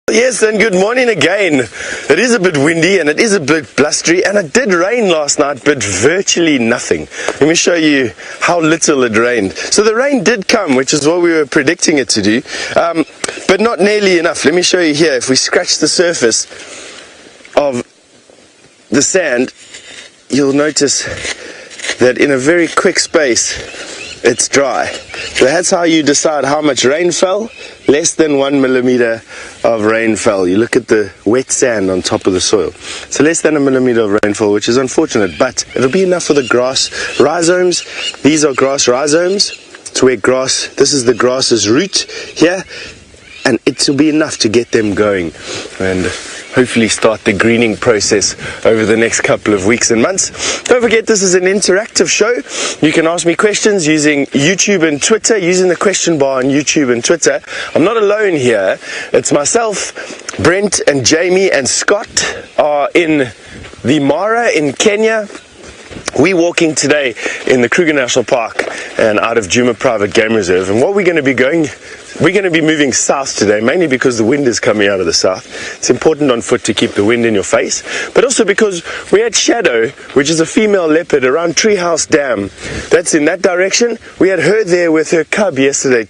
Yes, and good morning again. It is a bit windy and it is a bit blustery, and it did rain last night, but virtually nothing. Let me show you how little it rained. So the rain did come, which is what we were predicting it to do, but not nearly enough. Let me show you here. If we scratch the surface of the sand, you'll notice that in a very quick space, it's dry. So that's how you decide how much rain fell. Less than 1 millimeter of rain fell. You look at the wet sand on top of the soil. So less than 1 millimeter of rainfall, which is unfortunate, but it'll be enough for the grass rhizomes. These are grass rhizomes. It's where grass, this is the grass's root here, and it will be enough to get them going and hopefully start the greening process over the next couple of weeks and months. Don't forget, this is an interactive show. You can ask me questions using YouTube and Twitter, using the question bar on YouTube and Twitter. I'm not alone here. It's myself, Brent, and Jamie and Scott are in the Mara in Kenya. We're walking today in the Kruger National Park and out of Djuma Private Game Reserve. And what we're going to be doing, we're going to be moving south today, mainly because the wind is coming out of the south. It's important on foot to keep the wind in your face, but also because we had Shadow, which is a female leopard, around Treehouse Dam. That's in that direction. We had her there with her cub yesterday.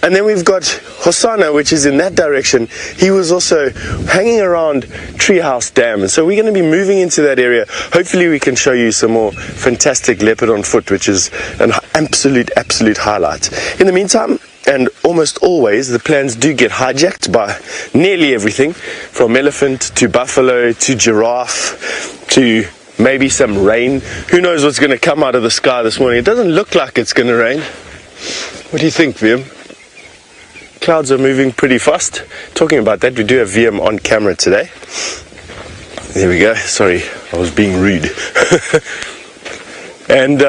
And then we've got Hosanna, which is in that direction. He was also hanging around Treehouse Dam. And so we're going to be moving into that area. Hopefully we can show you some more fantastic leopard on foot, which is an absolute highlight. In the meantime, and almost always, the plans do get hijacked by nearly everything, from elephant to buffalo to giraffe to maybe some rain. Who knows what's going to come out of the sky this morning? It doesn't look like it's going to rain. What do you think, VM? Clouds are moving pretty fast. Talking about that, we do have VM on camera today. There we go. Sorry, I was being rude. And,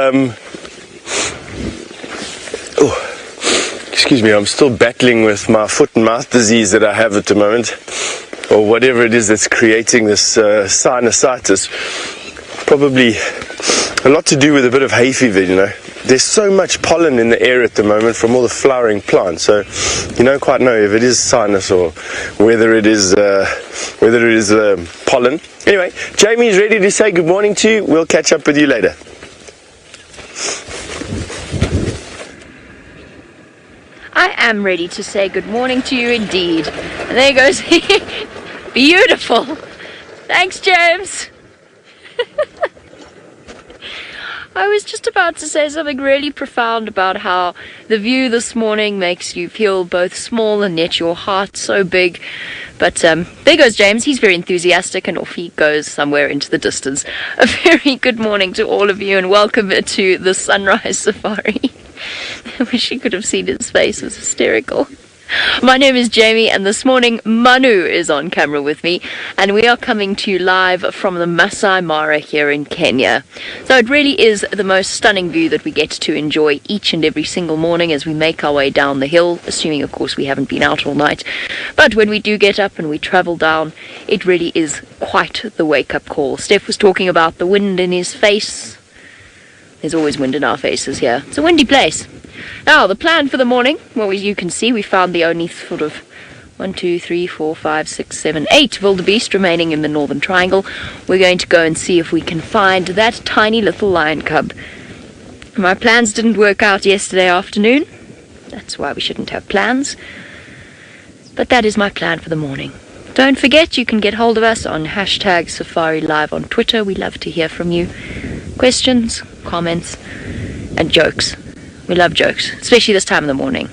excuse me, I'm still battling with my foot and mouth disease that I have at the moment, or whatever it is that's creating this sinusitis. Probably a lot to do with a bit of hay fever, you know. There's so much pollen in the air at the moment from all the flowering plants, so you don't quite know if it is sinus or whether it is pollen. Anyway, Jamie's ready to say good morning to you. We'll catch up with you later. I am ready to say good morning to you indeed. And there goes beautiful. Thanks, James. I was just about to say something really profound about how the view this morning makes you feel both small and yet your heart so big. But there goes James. He's very enthusiastic and off he goes somewhere into the distance. A very good morning to all of you and welcome to the sunrise safari. I wish you could have seen his face. It was hysterical. My name is Jamie, and this morning Manu is on camera with me, and we are coming to you live from the Masai Mara here in Kenya. So it really is the most stunning view that we get to enjoy each and every single morning as we make our way down the hill, assuming of course we haven't been out all night. But when we do get up and we travel down, it really is quite the wake-up call. Steph was talking about the wind in his face. There's always wind in our faces here. It's a windy place. Now, the plan for the morning, well, as you can see, we found the only sort of 1, 2, 3, 4, 5, 6, 7, 8 wildebeest remaining in the Northern Triangle. We're going to go and see if we can find that tiny little lion cub. My plans didn't work out yesterday afternoon. That's why we shouldn't have plans. But that is my plan for the morning. Don't forget, you can get hold of us on #SafariLive on Twitter. We love to hear from you. Questions, comments, and jokes. We love jokes, especially this time of the morning.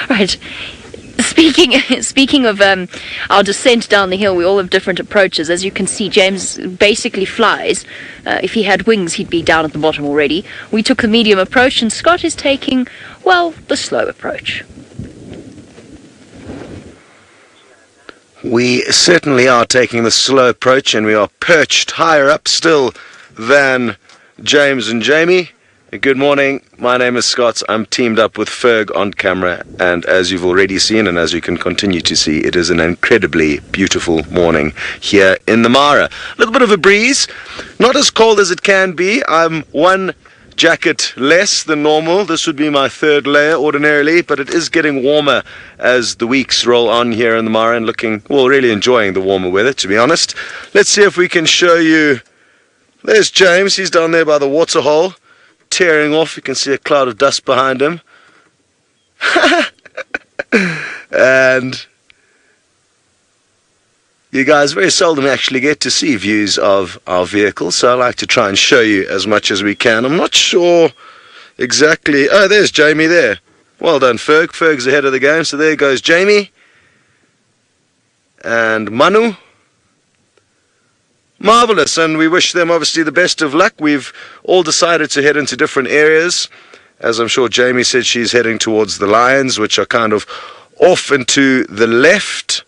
Right. Speaking of our descent down the hill, we all have different approaches. As you can see, James basically flies. If he had wings, he'd be down at the bottom already. We took the medium approach, and Scott is taking, well, the slow approach. We certainly are taking the slow approach, and we are perched higher up still than James and Jamie. Good morning, my name is Scott. I'm teamed up with Ferg on camera, and as you've already seen and as you can continue to see, it is an incredibly beautiful morning here in the Mara. A little bit of a breeze, not as cold as it can be. I'm one jacket less than normal. This would be my third layer ordinarily, but it is getting warmer as the weeks roll on here in the Mara, and really enjoying the warmer weather, to be honest. Let's see if we can show you. There's James. He's down there by the water hole, tearing off. You can see a cloud of dust behind him. And you guys very seldom actually get to see views of our vehicle, so I like to try and show you as much as we can. I'm not sure exactly. Oh, there's Jamie there. Well done, Ferg. Ferg's ahead of the game, so there goes Jamie. And Manu. Marvellous, and we wish them obviously the best of luck. We've all decided to head into different areas. As I'm sure Jamie said, she's heading towards the lions, which are kind of off and to the left,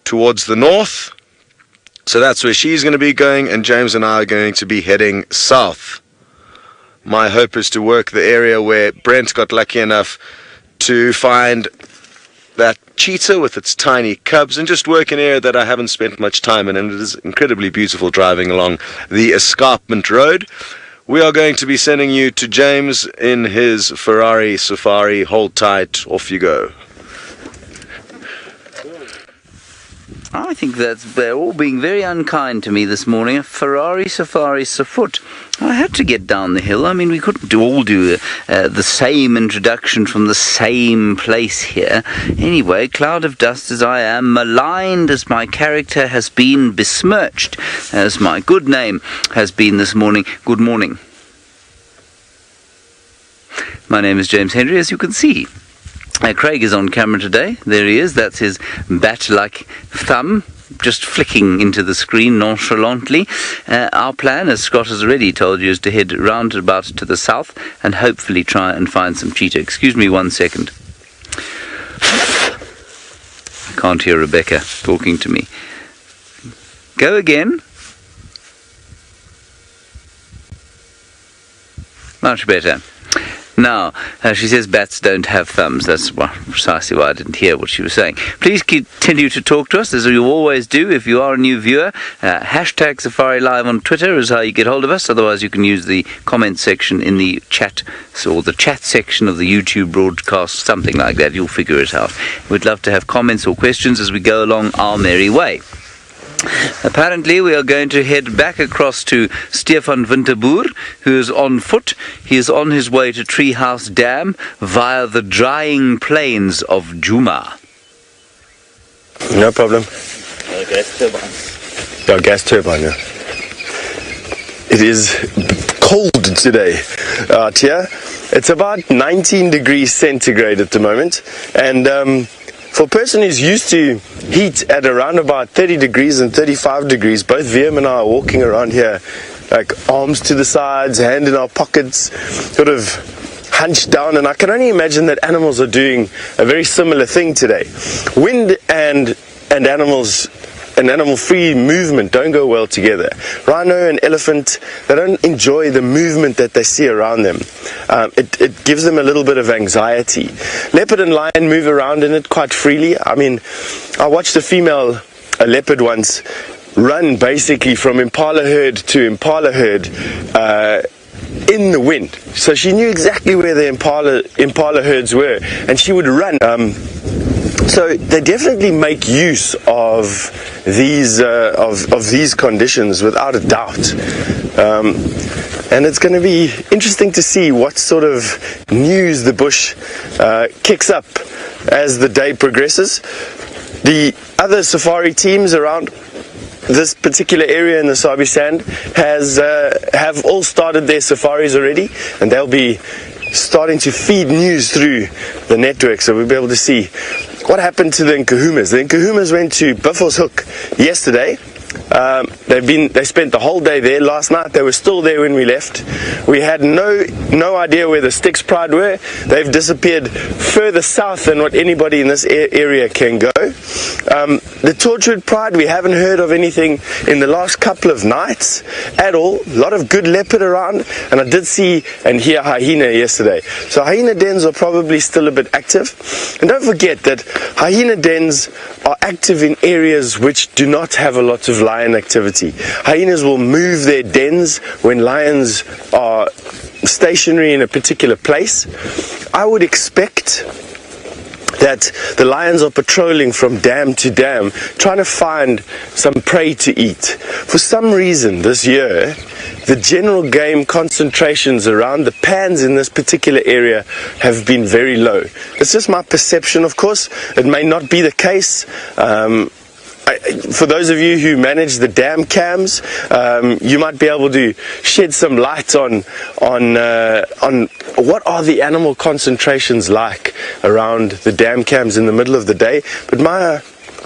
towards the north. So that's where she's going to be going, and James and I are going to be heading south. My hope is to work the area where Brent got lucky enough to find that cheetah with its tiny cubs, and just work an area that I haven't spent much time in, and it is incredibly beautiful driving along the escarpment road. We are going to be sending you to James in his Ferrari Safari. Hold tight, off you go. I think they're all being very unkind to me this morning. A Ferrari Safari afoot. I had to get down the hill. I mean, we couldn't all do the same introduction from the same place here. Anyway, cloud of dust as I am, maligned as my character has been, besmirched as my good name has been this morning. Good morning. My name is James Henry, as you can see. Craig is on camera today. There he is. That's his bat-like thumb, just flicking into the screen nonchalantly. Our plan, as Scott has already told you, is to head round about to the south and hopefully try and find some cheetah. Excuse me 1 second. I can't hear Rebecca talking to me. Go again. Much better. Now, she says bats don't have thumbs. That's precisely why I didn't hear what she was saying. Please continue to talk to us, as you always do. If you are a new viewer, hashtag Safari Live on Twitter is how you get hold of us. Otherwise, you can use the comment section in the chat, or the chat section of the YouTube broadcast, something like that. You'll figure it out. We'd love to have comments or questions as we go along our merry way. Apparently, we are going to head back across to Stefan Winterboer, who is on foot. He is on his way to Treehouse Dam via the drying plains of Djuma. No problem. Gas turbine. Yeah, gas turbine, yeah. It is cold today out here. It's about 19 degrees centigrade at the moment, and for a person who's used to heat at around about 30 degrees and 35 degrees, both VM and I are walking around here like arms to the sides, hand in our pockets, sort of hunched down, and I can only imagine that animals are doing a very similar thing today. Wind and animals and animal-free movement don't go well together. Rhino and elephant, they don't enjoy the movement that they see around them. It gives them a little bit of anxiety. Leopard and lion move around in it quite freely. I mean, I watched a leopard once run basically from impala herd to impala herd in the wind. So she knew exactly where the impala herds were, and she would run. So they definitely make use of these conditions without a doubt, and it's going to be interesting to see what sort of news the bush kicks up as the day progresses. The other safari teams around this particular area in the Sabi Sand have all started their safaris already, and they'll be starting to feed news through the network, so we'll be able to see what happened to the Nkahumas. The Nkahumas went to Buffelshoek yesterday. They spent the whole day there. Last night they were still there when we left. We had no idea where the Styx Pride were. They've disappeared further south than what anybody in this area can go. The Torchwood Pride, we haven't heard of anything in the last couple of nights at all. A lot of good leopard around, and I did see and hear hyena yesterday. So hyena dens are probably still a bit active. And don't forget that hyena dens are active in areas which do not have a lot of lion activity. Hyenas will move their dens when lions are stationary in a particular place. I would expect that the lions are patrolling from dam to dam, trying to find some prey to eat. For some reason this year, the general game concentrations around the pans in this particular area have been very low. It's just my perception, of course. It may not be the case. For those of you who manage the dam cams, you might be able to shed some light on what are the animal concentrations like around the dam cams in the middle of the day. But my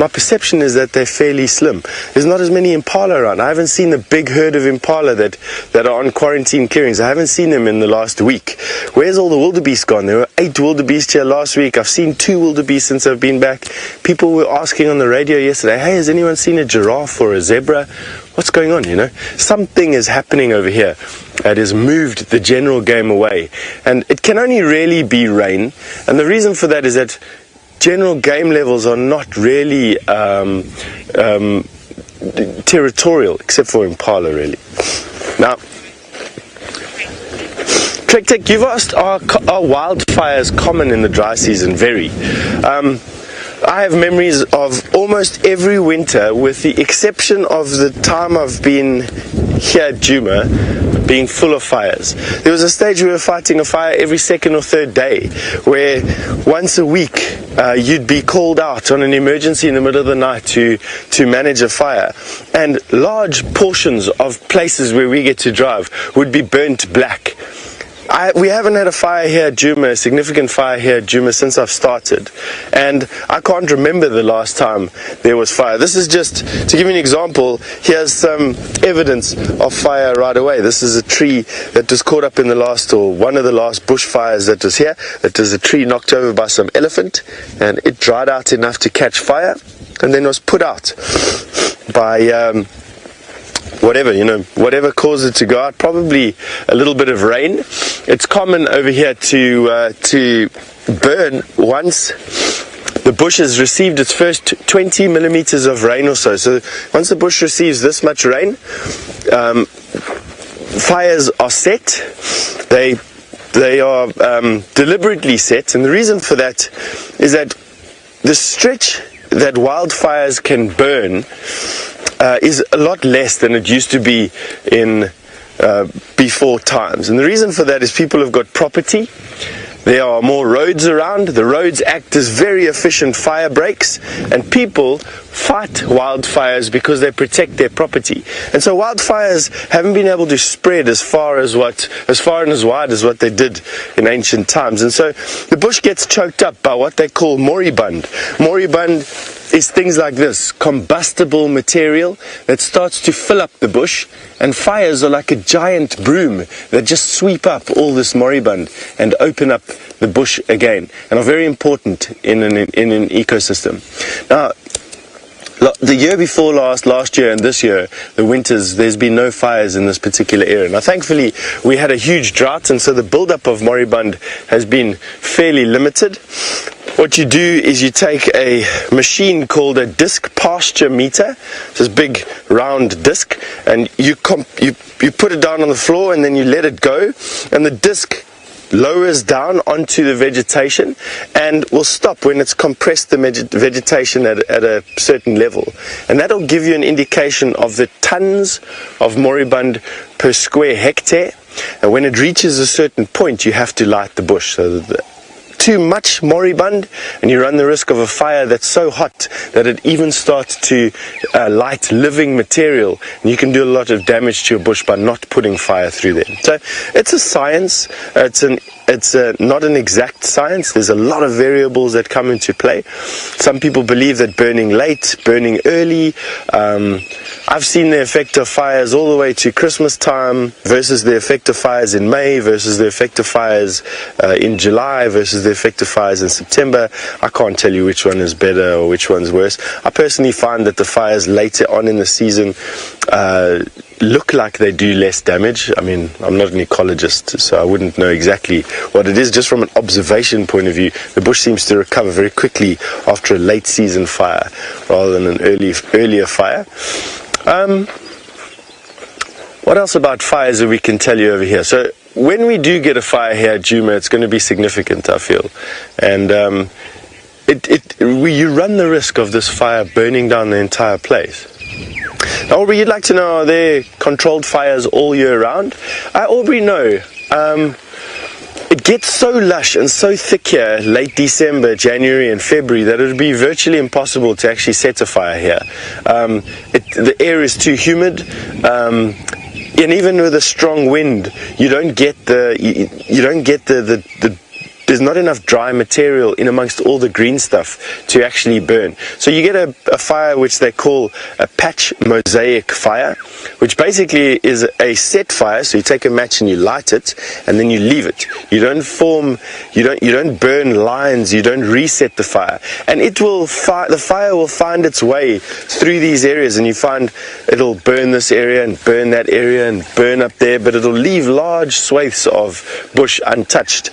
perception is that they're fairly slim. There's not as many impala around. I haven't seen the big herd of impala that are on quarantine clearings. I haven't seen them in the last week. Where's all the wildebeest gone? There were 8 wildebeest here last week. I've seen 2 wildebeest since I've been back. People were asking on the radio yesterday, hey, has anyone seen a giraffe or a zebra? What's going on, you know? Something is happening over here that has moved the general game away. And it can only really be rain. And the reason for that is that general game levels are not really territorial, except for impala, really. Now, Trek, you've asked, are wildfires common in the dry season? Very. I have memories of almost every winter, with the exception of the time I've been here at Djuma, being full of fires. There was a stage we were fighting a fire every second or third day, where once a week you'd be called out on an emergency in the middle of the night to manage a fire, and large portions of places where we get to drive would be burnt black. We haven't had a fire here at Djuma, a significant fire here at Djuma, since I've started, and I can't remember the last time there was fire. This is just to give you an example. Here's some evidence of fire right away. This is a tree that was caught up in one of the last bushfires that was here. It was a tree knocked over by some elephant, and it dried out enough to catch fire, and then was put out by whatever caused it to go out, probably a little bit of rain. It's common over here to burn once the bush has received its first 20 millimeters of rain or so. So once the bush receives this much rain, fires are set. They are deliberately set, and the reason for that is that the stretch that wildfires can burn is a lot less than it used to be in before times. And the reason for that is people have got property. There are more roads around. The roads act as very efficient fire breaks, and people fight wildfires because they protect their property. And so wildfires haven't been able to spread as far and as wide as what they did in ancient times. And so the bush gets choked up by what they call moribund. Moribund is things like this: combustible material that starts to fill up the bush, and fires are like a giant broom that just sweep up all this moribund and open up the bush again, and are very important in an ecosystem. Now, the year before last year and this year, the winters, there's been no fires in this particular area. Now, thankfully, we had a huge drought, and so the buildup of moribund has been fairly limited. What you do is you take a machine called a disc pasture meter, this big round disc, and you put it down on the floor, and then you let it go, and the disc lowers down onto the vegetation and will stop when it's compressed the vegetation at a certain level. And that'll give you an indication of the tons of moribund per square hectare. And when it reaches a certain point, you have to light the bush. So too much moribund, and you run the risk of a fire that's so hot that it even starts to light living material, and you can do a lot of damage to your bush by not putting fire through there. So it's a science. It's not an exact science. There's a lot of variables that come into play. Some people believe that burning late, burning early. I've seen the effect of fires all the way to Christmas time versus the effect of fires in May versus the effect of fires in July versus the effect of fires in September. I can't tell you which one is better or which one's worse. I personally find that the fires later on in the season look like they do less damage. I mean, I'm not an ecologist, so I wouldn't know exactly what it is. Just from an observation point of view, the bush seems to recover very quickly after a late season fire rather than an earlier fire. What else about fires that we can tell you over here? So when we do get a fire here at Djuma, it's going to be significant, I feel. And you run the risk of this fire burning down the entire place. Now, Aubrey, you'd like to know, are there controlled fires all year round? Aubrey, no. It gets so lush and so thick here late December, January and February that it would be virtually impossible to actually set a fire here. The air is too humid, and even with a strong wind, you don't get there's not enough dry material in amongst all the green stuff to actually burn. So you get a fire which they call a patch mosaic fire, which basically is a set fire. So you take a match and you light it, and then you leave it. You don't burn lines, you don't reset the fire. And the fire will find its way through these areas, and you find it'll burn this area and burn that area and burn up there, but it'll leave large swathes of bush untouched.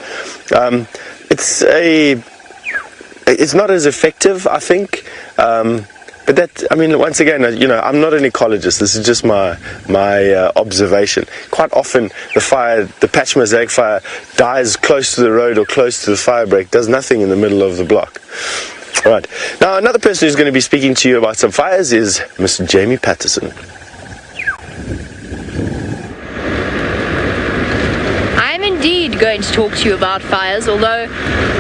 It's not as effective, I think, but that, I mean, once again, I'm not an ecologist. This is just my observation. Quite often, the patch mosaic fire dies close to the road or close to the fire break, does nothing in the middle of the block. All right. Now, another person who's going to be speaking to you about some fires is Mr. Jamie Patterson. Indeed going to talk to you about fires, although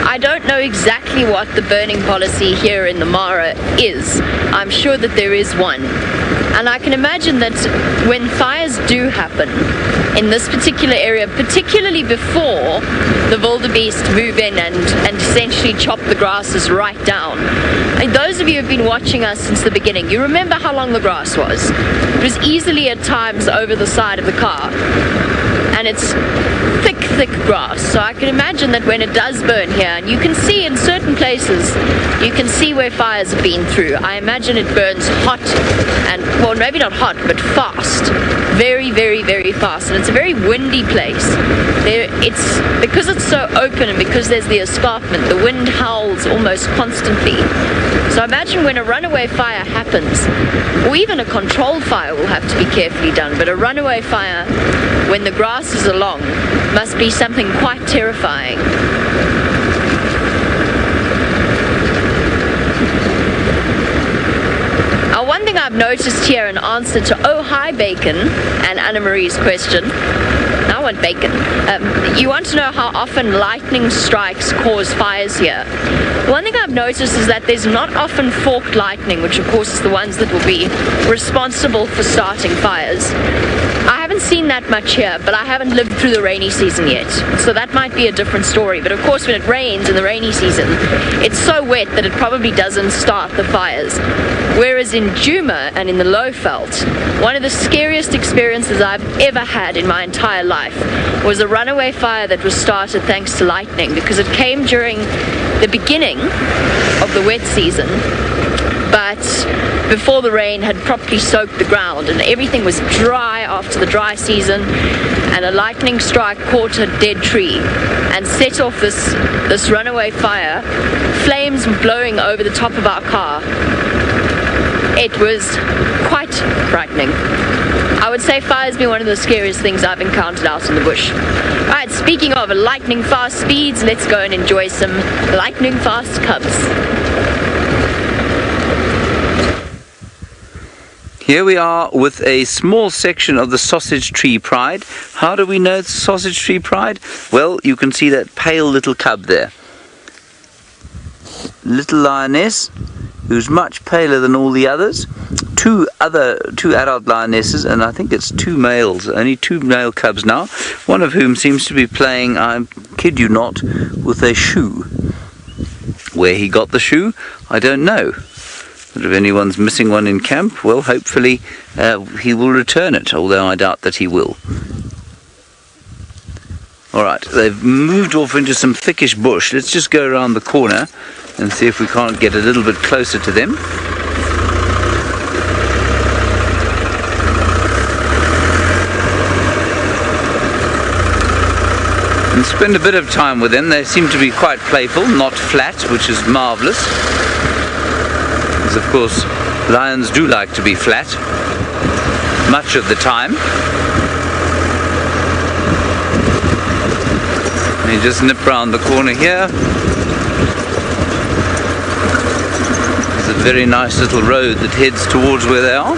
I don't know exactly what the burning policy here in the Mara is. I'm sure that there is one, and I can imagine that when fires do happen in this particular area, particularly before the wildebeest move in and essentially chop the grasses right down. And those of you who have been watching us since the beginning, you remember how long the grass was. It was easily at times over the side of the car, and it's thick grass. So I can imagine that when it does burn here, and you can see in certain places, you can see where fires have been through. I imagine it burns hot, and, well, maybe not hot, but fast. Very, very, very fast. And it's a very windy place. Because it's so open and because there's the escarpment, the wind howls almost constantly. So imagine when a runaway fire happens, or even a controlled fire will have to be carefully done, but a runaway fire, when the grass is along, must be something quite terrifying. One thing I've noticed here in answer to Oh Hi Bacon and Anna Marie's question, I want bacon. You want to know how often lightning strikes cause fires here. One thing I've noticed is that there's not often forked lightning, which of course is the ones that will be responsible for starting fires. I haven't seen that much here, but I haven't lived through the rainy season yet, so that might be a different story. But of course, when it rains in the rainy season, it's so wet that it probably doesn't start the fires. Whereas in Djuma and in the Lowveld, one of the scariest experiences I've ever had in my entire life was a runaway fire that was started thanks to lightning, because it came during the beginning of the wet season, but before the rain had properly soaked the ground, and everything was dry after the dry season, and a lightning strike caught a dead tree and set off this runaway fire. Flames were blowing over the top of our car. It was quite frightening. I would say fire has been one of the scariest things I've encountered out in the bush. Alright, speaking of lightning fast speeds, let's go and enjoy some lightning fast cubs. Here we are with a small section of the sausage tree pride. How do we know it's sausage tree pride? Well, you can see that pale little cub there. Little lioness, who's much paler than all the others. Two adult lionesses, and I think it's two males, only two male cubs now, one of whom seems to be playing, I kid you not, with a shoe. Where he got the shoe, I don't know. But if anyone's missing one in camp, well, hopefully he will return it, although I doubt that he will. Alright, they've moved off into some thickish bush. Let's just go around the corner and see if we can't get a little bit closer to them. And spend a bit of time with them. They seem to be quite playful, not flat, which is marvellous. Because of course lions do like to be flat. much of the time. And you just nip round the corner here. There's a very nice little road that heads towards where they are.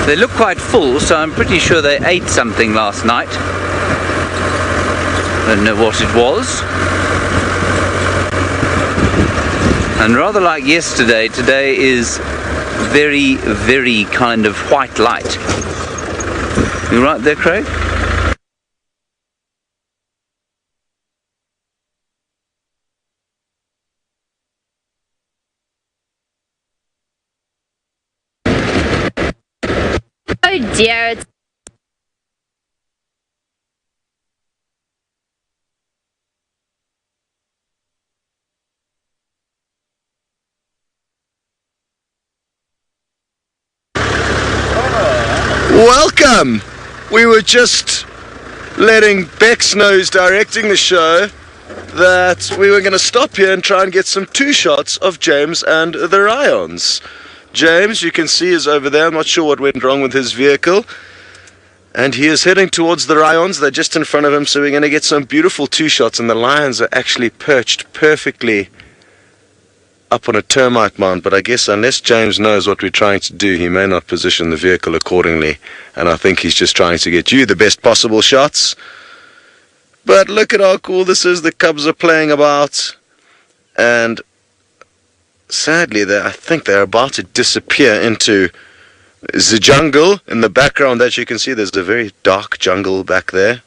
They look quite full, so I'm pretty sure they ate something last night. Don't know what it was. And rather like yesterday, today is very, very kind of white light. You right there, Craig? Oh dear, it's Welcome! We were just letting Bex know, who's directing the show, that we were going to stop here and try and get some two shots of James and the Ryons. James, you can see, is over there. I'm not sure what went wrong with his vehicle. And he is heading towards the Ryons. They're just in front of him, so we're going to get some beautiful two shots. And the lions are actually perched perfectly up on a termite mound. But I guess unless James knows what we're trying to do, he may not position the vehicle accordingly. And I think he's just trying to get you the best possible shots. But look at how cool this is. The cubs are playing about. And sadly, I think they're about to disappear into the jungle. In the background, as you can see, there's a very dark jungle back there.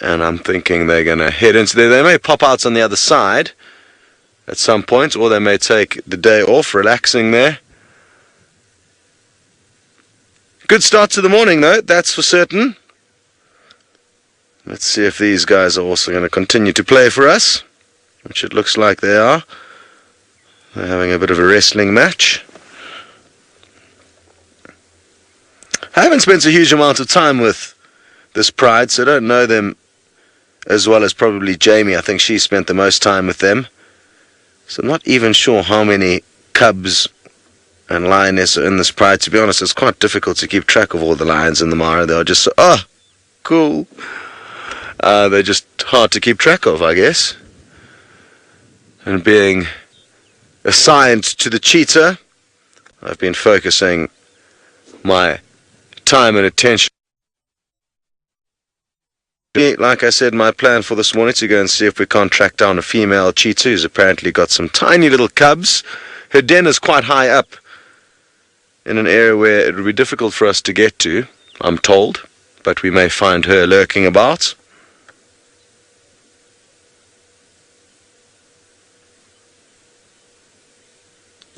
And I'm thinking they're going to head into there. They may pop out on the other side at some point, or they may take the day off relaxing there. Good start to the morning, though, that's for certain. Let's see if these guys are also going to continue to play for us, which it looks like they are. They're having a bit of a wrestling match. I haven't spent a huge amount of time with this pride, so I don't know them as well as probably Jamie. I think she spent the most time with them. So I'm not even sure how many cubs and lioness are in this pride. To be honest, it's quite difficult to keep track of all the lions in the Mara. They are just so, cool. They're just hard to keep track of, I guess. And being assigned to the cheetah, I've been focusing my time and attention. Like I said, my plan for this morning to go and see if we can't track down a female cheetah who's apparently got some tiny little cubs. Her den is quite high up in an area where it would be difficult for us to get to, I'm told, but we may find her lurking about.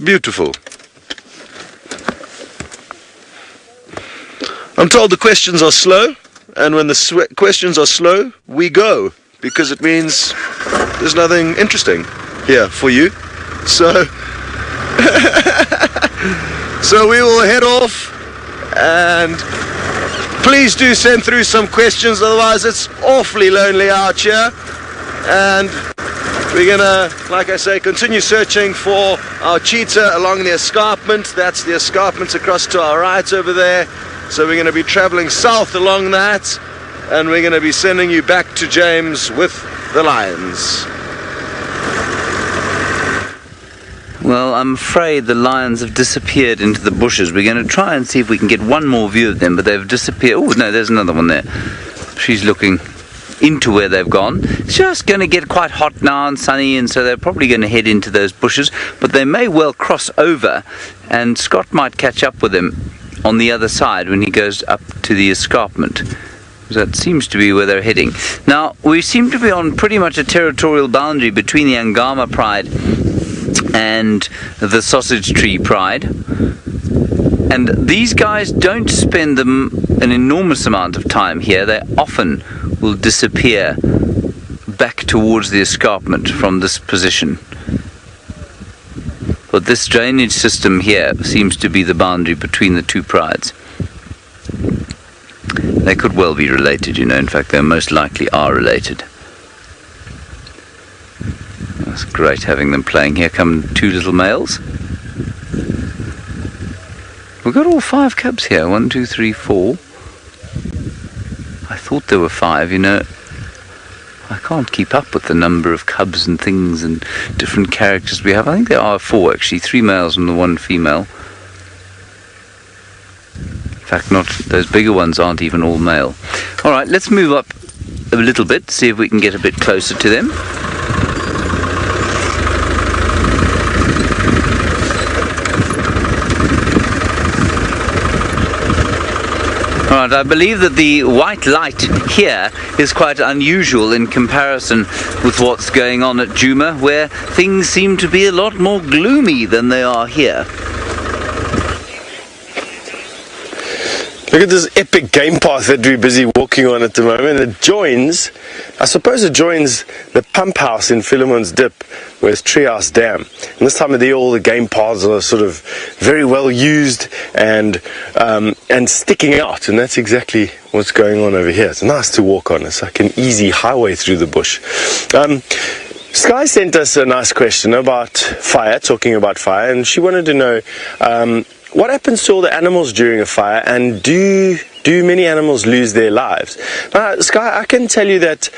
Beautiful. I'm told the questions are slow, and when the questions are slow, we go, because it means there's nothing interesting here for you. So, so we will head off, and please do send through some questions, otherwise it's awfully lonely out here. And we're gonna, like I say, continue searching for our cheetah along the escarpment. That's the escarpment across to our right over there. So we're going to be traveling south along that, and we're going to be sending you back to James with the lions. Well, I'm afraid the lions have disappeared into the bushes. We're going to try and see if we can get one more view of them, but they've disappeared. Oh, no, there's another one there. She's looking into where they've gone. It's just going to get quite hot now and sunny, and so they're probably going to head into those bushes, but they may well cross over, and Scott might catch up with them on the other side when he goes up to the escarpment. That seems to be where they're heading. Now, we seem to be on pretty much a territorial boundary between the Angama pride and the Sausage Tree pride. And these guys don't spend an enormous amount of time here. They often will disappear back towards the escarpment from this position. But this drainage system here seems to be the boundary between the two prides. They could well be related, you know. In fact, they most likely are related. It's great having them playing here. Come two little males. We've got all 5 cubs here. 1, 2, 3, 4. I thought there were 5, you know. I can't keep up with the number of cubs and things and different characters we have. I think there are 4 actually, 3 males and the 1 female. In fact, not those bigger ones aren't even all male. All right, let's move up a little bit, see if we can get a bit closer to them. All right, I believe that the white light here is quite unusual in comparison with what's going on at Djuma, where things seem to be a lot more gloomy than they are here. Look at this epic game path that we're busy walking on at the moment. It joins, I suppose it joins the pump house in Philemon's Dip with Treehouse Dam. And this time of the year, all the game paths are sort of very well used and sticking out. And that's exactly what's going on over here. It's nice to walk on. It's like an easy highway through the bush. Sky sent us a nice question about fire, talking about fire, and she wanted to know what happens to all the animals during a fire, and do many animals lose their lives? Sky, I can tell you that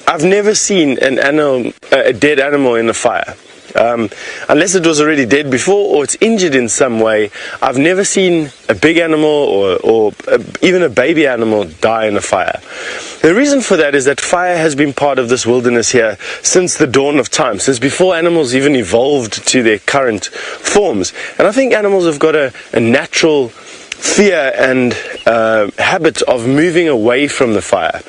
I've never seen a dead animal in a fire. Unless it was already dead before or it's injured in some way. I've never seen a big animal or even a baby animal die in a fire. The reason for that is that fire has been part of this wilderness here since the dawn of time, since before animals even evolved to their current forms. And I think animals have got a natural fear and habit of moving away from the fire.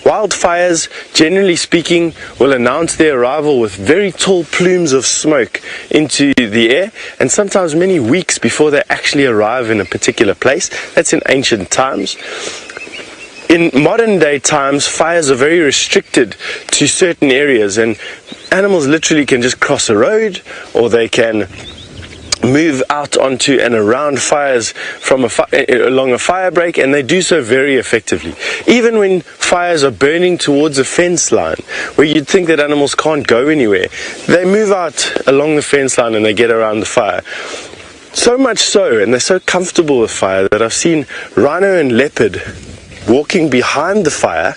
Wildfires, generally speaking, will announce their arrival with very tall plumes of smoke into the air, and sometimes many weeks before they actually arrive in a particular place. That's in ancient times. In modern day times, fires are very restricted to certain areas, and animals literally can just cross a road, or they can move out onto and around fires from along a fire break, and they do so very effectively. Even when fires are burning towards a fence line, where you'd think that animals can't go anywhere, they move out along the fence line and they get around the fire. So much so, and they're so comfortable with fire, that I've seen rhino and leopard walking behind the fire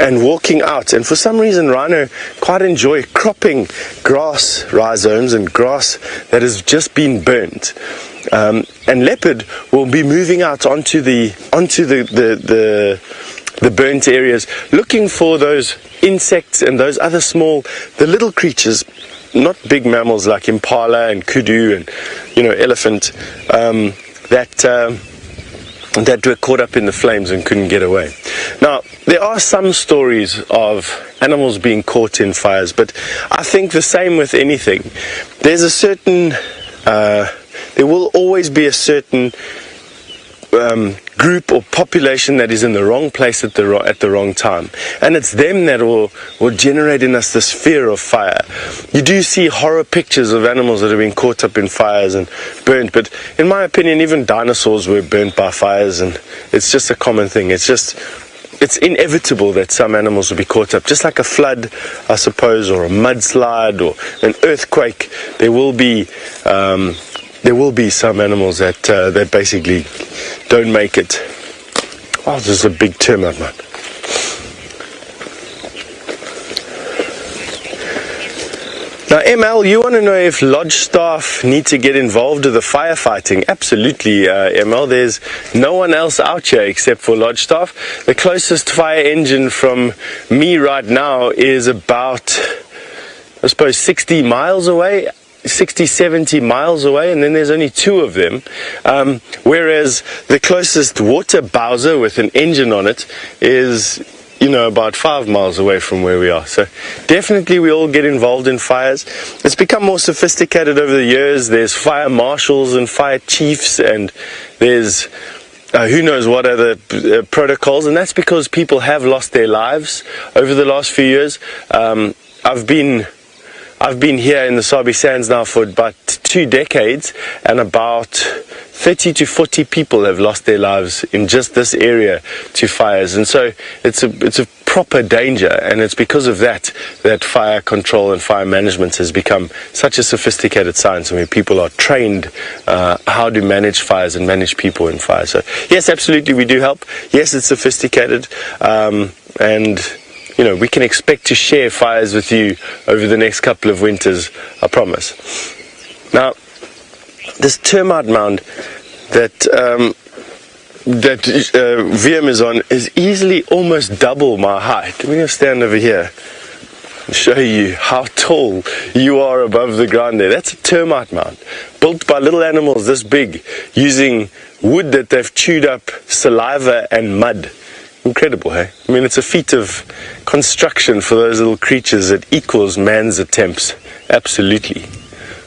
and walking out, and for some reason rhino quite enjoy cropping grass rhizomes and grass that has just been burnt, and leopard will be moving out onto the burnt areas, looking for those insects and those other the little creatures, not big mammals like impala and kudu and elephant, that were caught up in the flames and couldn't get away. Now, there are some stories of animals being caught in fires, but I think the same with anything. There's a certain, there will always be a certain group or population that is in the wrong place at the wrong time, and it's them that will generate in us this fear of fire. You do see horror pictures of animals that have been caught up in fires and burnt, but in my opinion, even dinosaurs were burnt by fires, and it's just a common thing. It's inevitable that some animals will be caught up, just like a flood, I suppose, or a mudslide or an earthquake. There will be some animals that basically don't make it. Oh, this is a big termite, man. Now, ML, you want to know if lodge staff need to get involved with the firefighting? Absolutely, ML. There's no one else out here except for lodge staff. The closest fire engine from me right now is about, I suppose, 60 miles away. 60, 70 miles away, and then there's only 2 of them, whereas the closest water bowser with an engine on it is about 5 miles away from where we are. So definitely we all get involved in fires. It's become more sophisticated over the years. There's fire marshals and fire chiefs, and there's who knows what other protocols, and that's because people have lost their lives over the last few years. I've been here in the Sabi Sands now for about 2 decades, and about 30 to 40 people have lost their lives in just this area to fires. And so it's a proper danger, and it's because of that fire control and fire management has become such a sophisticated science. I mean, people are trained how to manage fires and manage people in fires. So yes, absolutely, we do help. Yes, it's sophisticated, and you know, we can expect to share fires with you over the next couple of winters, I promise. Now, this termite mound that VM is on is easily almost double my height. I'm going to stand over here and show you how tall you are above the ground there. That's a termite mound built by little animals this big, using wood that they've chewed up, saliva and mud. Incredible, hey? I mean, it's a feat of construction for those little creatures that equals man's attempts. Absolutely.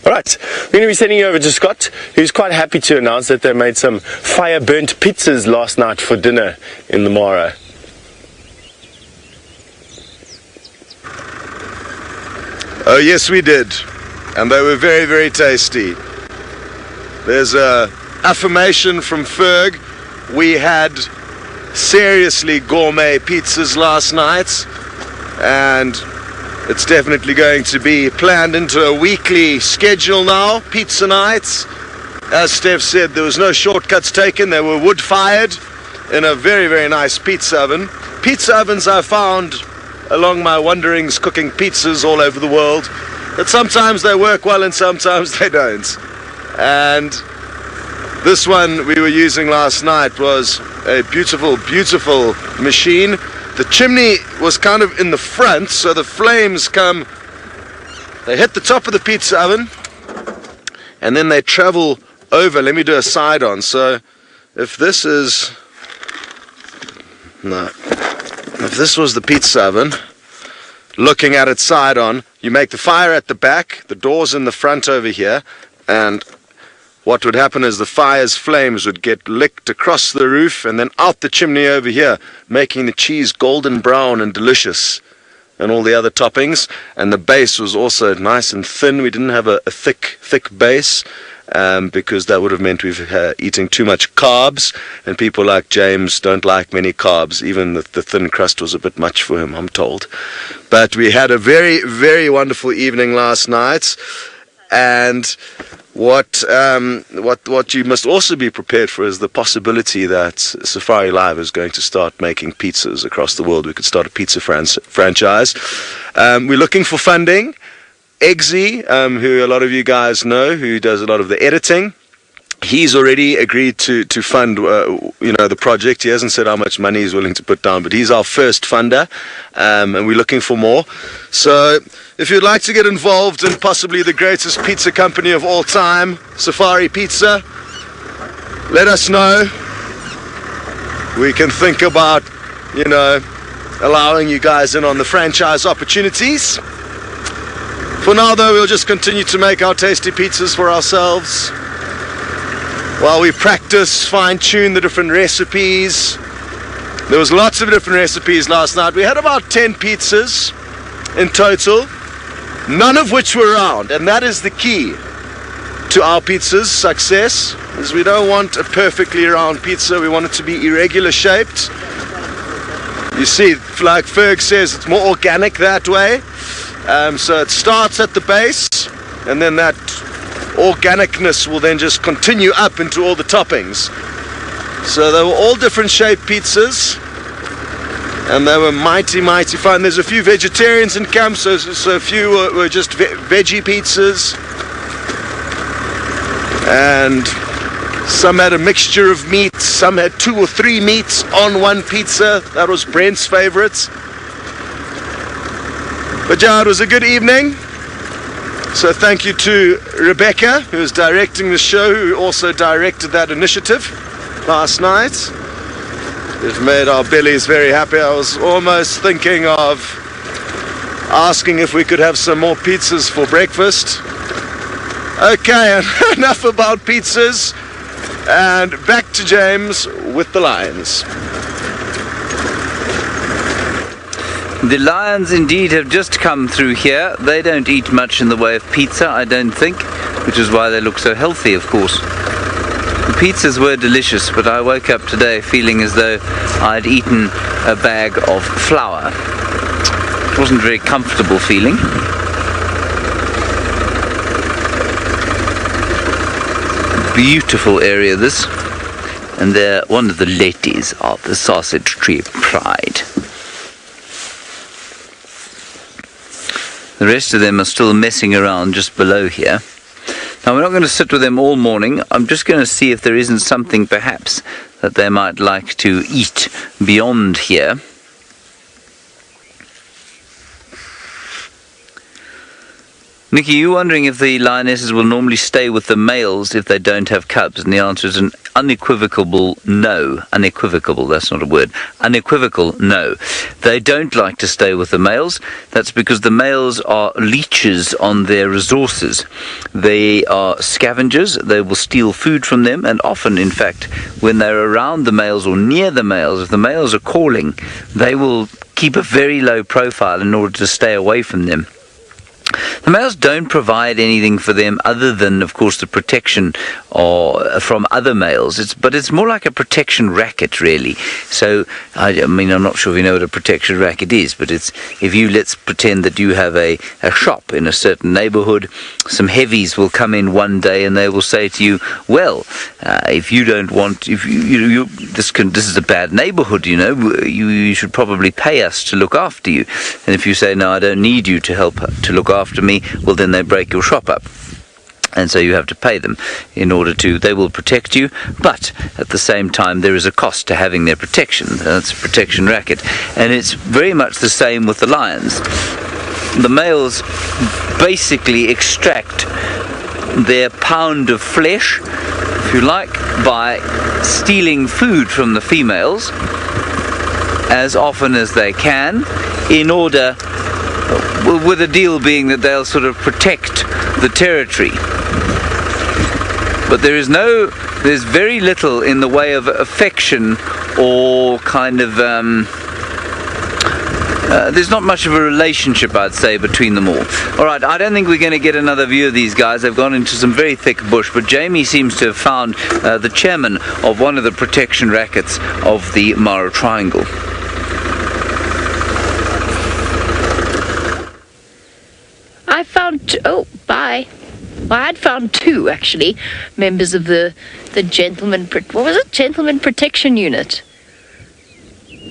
All right, we're going to be sending you over to Scott, who's quite happy to announce that they made some fire-burnt pizzas last night for dinner in the Mara. Oh yes, we did, and they were very, very tasty. There's a affirmation from Ferg. We had seriously gourmet pizzas last night, and it's definitely going to be planned into a weekly schedule now. Pizza nights, as Steph said, there was no shortcuts taken. They were wood fired in a very, very nice pizza oven. Pizza ovens I found along my wanderings cooking pizzas all over the world, that sometimes they work well and sometimes they don't. And this one we were using last night was a beautiful, beautiful machine. The chimney was kind of in the front, so the flames come, they hit the top of the pizza oven, and then they travel over. Let me do a side on. So if this is, no, if this was the pizza oven, looking at it side on, you make the fire at the back, the door's in the front over here, and what would happen is the fire's flames would get licked across the roof and then out the chimney over here, making the cheese golden brown and delicious, and all the other toppings. And the base was also nice and thin. We didn't have a thick base, because that would have meant we've eating too much carbs, and people like James don't like many carbs. Even the thin crust was a bit much for him, I'm told. But we had a very, very wonderful evening last night, and what you must also be prepared for is the possibility that Safari Live is going to start making pizzas across the world. We could start a pizza franchise. We're looking for funding. Eggsy, who a lot of you guys know, who does a lot of the editing, he's already agreed to fund the project. He hasn't said how much money he's willing to put down, but he's our first funder, and we're looking for more. So if you'd like to get involved in possibly the greatest pizza company of all time, Safari Pizza, let us know. We can think about, allowing you guys in on the franchise opportunities. For now, though, we'll just continue to make our tasty pizzas for ourselves while we practice, fine-tune the different recipes. There was lots of different recipes last night. We had about 10 pizzas in total, none of which were round, and that is the key to our pizza's success, is we don't want a perfectly round pizza. We want it to be irregular shaped. You see, like Ferg says, it's more organic that way. So it starts at the base, and then that organicness will then just continue up into all the toppings. So they were all different shaped pizzas, and they were mighty, mighty fun. There's a few vegetarians in camp, so a few were just veggie pizzas, and some had a mixture of meats, some had 2 or 3 meats on one pizza. That was Brent's favorite. But yeah, it was a good evening. So thank you to Rebecca, who is directing the show, who also directed that initiative last night. It made our bellies very happy. I was almost thinking of asking if we could have some more pizzas for breakfast. Okay, enough about pizzas, and back to James with the Lions. The lions indeed have just come through here. They don't eat much in the way of pizza, I don't think, which is why they look so healthy, of course. The pizzas were delicious, but I woke up today feeling as though I'd eaten a bag of flour. It wasn't a very comfortable feeling. Beautiful area this, and they're one of the ladies of the Sausage Tree Pride. The rest of them are still messing around just below here. Now we're not going to sit with them all morning. I'm just going to see if there isn't something perhaps that they might like to eat beyond here. Nikki, you wondering if the lionesses will normally stay with the males if they don't have cubs? And the answer is an unequivocal no. Unequivocal, that's not a word. Unequivocal no. They don't like to stay with the males. That's because the males are leeches on their resources. They are scavengers. They will steal food from them, and often, in fact, when they're around the males or near the males, if the males are calling, they will keep a very low profile in order to stay away from them. The males don't provide anything for them other than, of course, the protection from other males. But it's more like a protection racket, really. So, I mean, I'm not sure if you know what a protection racket is, but it's if you, let's pretend that you have a shop in a certain neighborhood, some heavies will come in one day and they will say to you, well, if you don't want, if you this is a bad neighborhood, you should probably pay us to look after you. And if you say, no, I don't need you to help to look after me, well, then they break your shop up. And so you have to pay them in order to, they will protect you, but at the same time there is a cost to having their protection. That's a protection racket. And it's very much the same with the lions. The males basically extract their pound of flesh, if you like, by stealing food from the females as often as they can, in order, with the deal being that they'll sort of protect the territory. But there's very little in the way of affection or kind of, there's not much of a relationship, I'd say, between them all. Alright, I don't think we're going to get another view of these guys. They've gone into some very thick bush, but Jamie seems to have found the chairman of one of the protection rackets of the Mara Triangle. I found I had found two, actually, members of the Gentleman Protection Unit.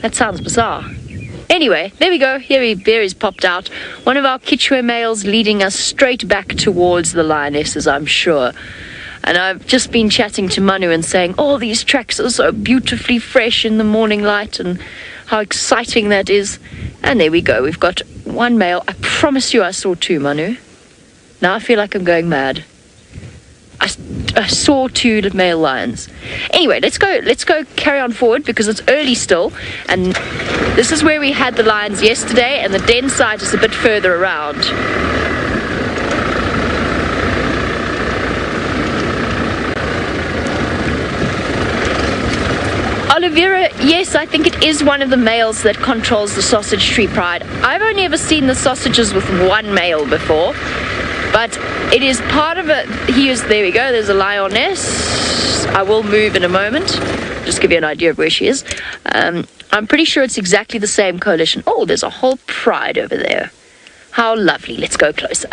That sounds bizarre. Anyway, there we go. Here he's popped out. One of our Chitwa males leading us straight back towards the lionesses, I'm sure. And I've just been chatting to Manu and saying, oh, these tracks are so beautifully fresh in the morning light and how exciting that is. And there we go. We've got one male. I promise you I saw two, Manu. Now I feel like I'm going mad. I saw two male lions. Anyway, let's go carry on forward because it's early still, and this is where we had the lions yesterday, and the den site is a bit further around. Oliveira, yes, I think it is one of the males that controls the Sausage Tree Pride. I've only ever seen the sausages with one male before, but it is part of it. There we go, there's a lioness. I will move in a moment, just give you an idea of where she is. I'm pretty sure it's exactly the same coalition. Oh, there's a whole pride over there. How lovely, let's go closer.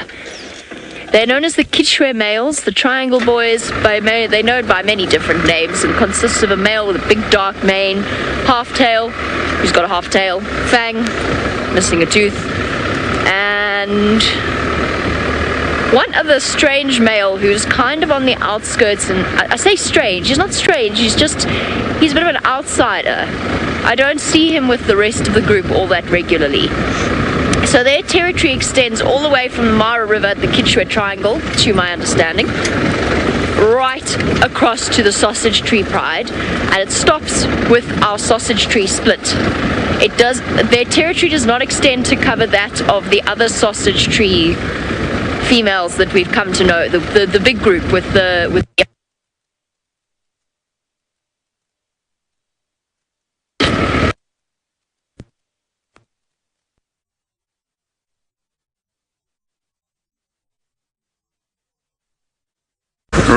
They're known as the Chitwa males, the Triangle Boys. They know it by many different names and consists of a male with a big dark mane, half tail, who's got a half tail, fang, missing a tooth, and one other strange male who's kind of on the outskirts. And I say strange, he's not strange, he's a bit of an outsider. I don't see him with the rest of the group all that regularly. So their territory extends all the way from the Mara River at the Chitwa Triangle, to my understanding, right across to the Sausage Tree Pride, and it stops with our Sausage Tree Split. Their territory does not extend to cover that of the other Sausage Tree females that we've come to know, the big group with the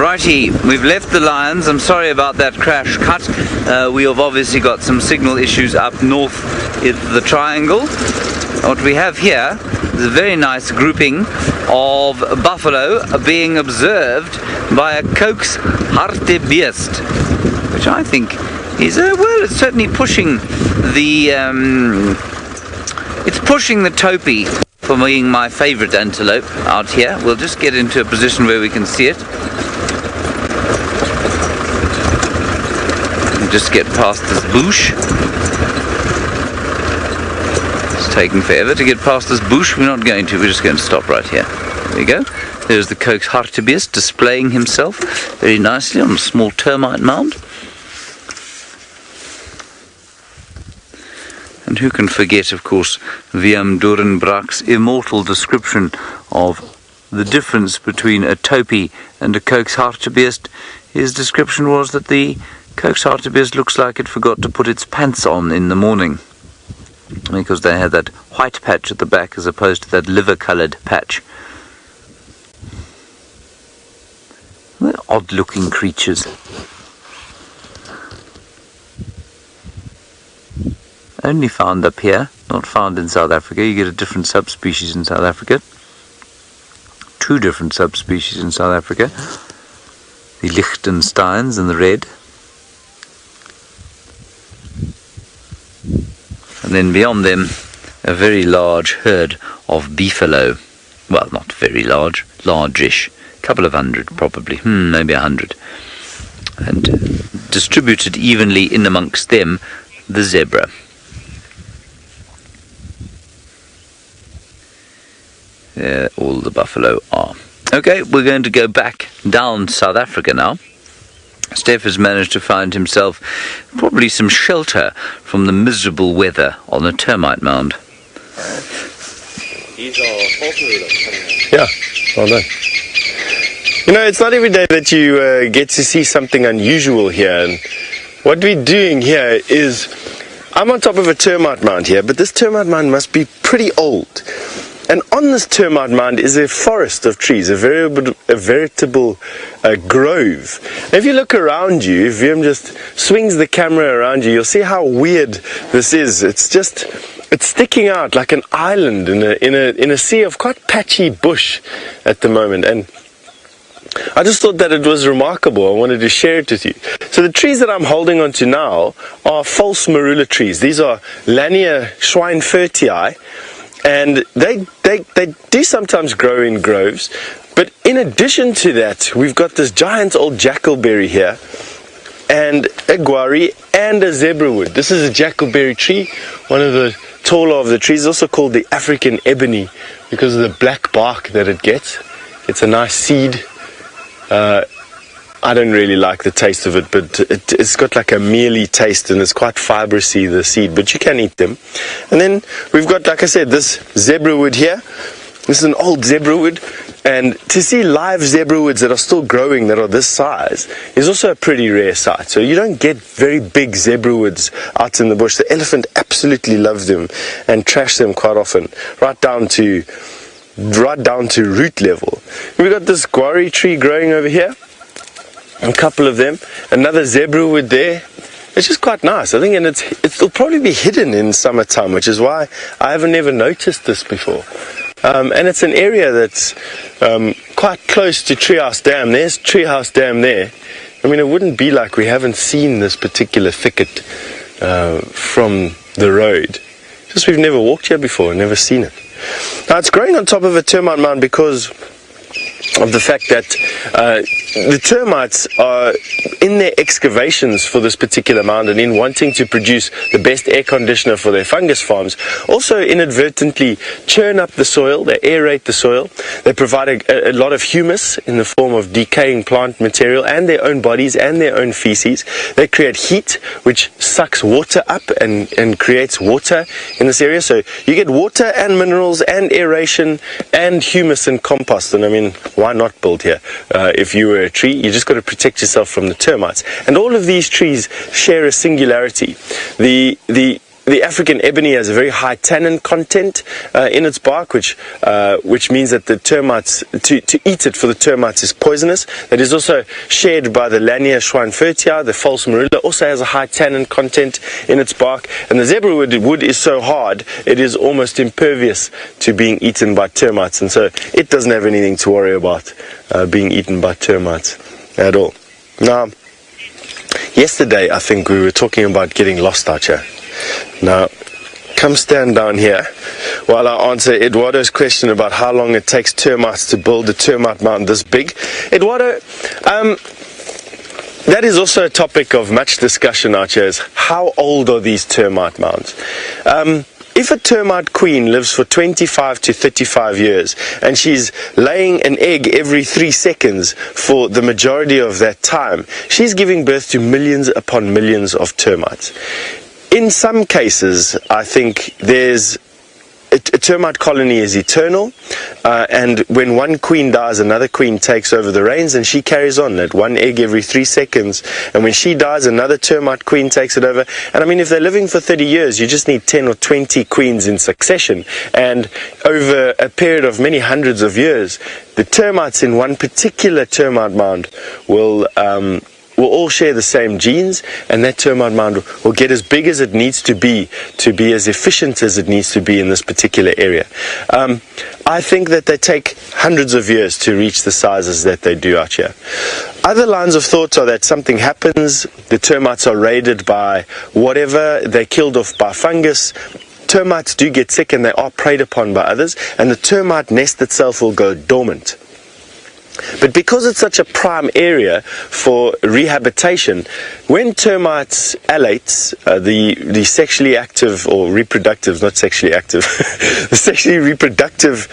Righty, we've left the lions. I'm sorry about that crash cut. We have obviously got some signal issues up north in the triangle. What we have here is a very nice grouping of buffalo being observed by a Coax hartebeest, which I think is, well, it's certainly pushing the, it's pushing the Topi for being my favourite antelope out here. We'll just get into a position where we can see it. Just get past this bush. It's taking forever to get past this bush. We're not going to. We're just going to stop right here. There we go. There's the Coax hartebeest displaying himself very nicely on a small termite mound. And who can forget, of course, Willem Doornbraak's immortal description of the difference between a Topi and a Coax hartebeest. His description was that the Coax hartebeest looks like it forgot to put its pants on in the morning, because they had that white patch at the back as opposed to that liver-coloured patch. They're odd-looking creatures. Only found up here, not found in South Africa. You get a different subspecies in South Africa. 2 different subspecies in South Africa. The Liechtensteins and the red. And then beyond them, a very large herd of beefalo. Well, not very large, largish. A couple of hundred probably, maybe 100. And distributed evenly in amongst them, the zebra. There all the buffalo are. Okay, we're going to go back down South Africa now. Steph has managed to find himself probably some shelter from the miserable weather on a termite mound. Yeah, well done. You know, it's not every day that you get to see something unusual here. And what we're doing here is, I'm on top of a termite mound here, but this termite mound must be pretty old. And on this termite mound is a forest of trees, a veritable grove. And if you look around you, if Willem just swings the camera around you, you'll see how weird this is. It's sticking out like an island in a sea of quite patchy bush at the moment. And I just thought that it was remarkable. I wanted to share it with you. So the trees that I'm holding onto now are false marula trees. These are Lania schweinfurtii. And they do sometimes grow in groves, but in addition to that, we've got this giant old jackalberry here, and a guari and a zebrawood. This is a jackalberry tree, one of the taller of the trees, also called the African ebony because of the black bark that it gets. It's a nice seed. I don't really like the taste of it, but it's got like a mealy taste and it's quite fibrousy, the seed, but you can eat them. And then we've got, like I said, this zebrawood here. This is an old zebrawood, and to see live zebrawoods that are still growing, that are this size, is also a pretty rare sight. So you don't get very big zebrawoods out in the bush. The elephant absolutely loves them and trash them quite often, right down to root level. We've got this guari tree growing over here. A couple of them, another zebrawood there. It's just quite nice, I think, and it'll probably be hidden in summertime, which is why I haven't ever noticed this before. And it's an area that's quite close to Treehouse Dam. There's Treehouse Dam there. I mean, it wouldn't be like we haven't seen this particular thicket from the road. Just we've never walked here before, never seen it. Now, it's growing on top of a termite mound because of the fact that the termites are in their excavations for this particular mound and in wanting to produce the best air conditioner for their fungus farms, also inadvertently churn up the soil, they aerate the soil, they provide a lot of humus in the form of decaying plant material and their own bodies and their own feces. They create heat which sucks water up and creates water in this area, so you get water and minerals and aeration and humus and compost. And I mean, why not build here? If you were a tree, you just got to protect yourself from the termites. And all of these trees share a singularity. The the African ebony has a very high tannin content in its bark, which means that the termites, to eat it for the termites is poisonous. That is also shared by the Lania schweinfurtii. The false marula also has a high tannin content in its bark. And the zebra wood is so hard, it is almost impervious to being eaten by termites. And so it doesn't have anything to worry about being eaten by termites at all. Now, yesterday I think we were talking about getting lost out here. Now, come stand down here while I answer Eduardo's question about how long it takes termites to build a termite mound this big. Eduardo, that is also a topic of much discussion out here, is how old are these termite mounds? If a termite queen lives for 25 to 35 years and she's laying an egg every 3 seconds for the majority of that time, she's giving birth to millions upon millions of termites. In some cases, I think a termite colony is eternal, and when one queen dies, another queen takes over the reins, and she carries on at one egg every 3 seconds, and when she dies, another termite queen takes it over. And I mean, if they're living for 30 years, you just need 10 or 20 queens in succession, and over a period of many hundreds of years, the termites in one particular termite mound will all share the same genes, and that termite mound will get as big as it needs to be as efficient as it needs to be in this particular area. I think that they take hundreds of years to reach the sizes that they do out here. Other lines of thought are that something happens, the termites are raided by whatever, they're killed off by fungus. Termites do get sick and they are preyed upon by others, and the termite nest itself will go dormant. But because it's such a prime area for rehabilitation, when termites alates, the sexually active or reproductive, not sexually active, the sexually reproductive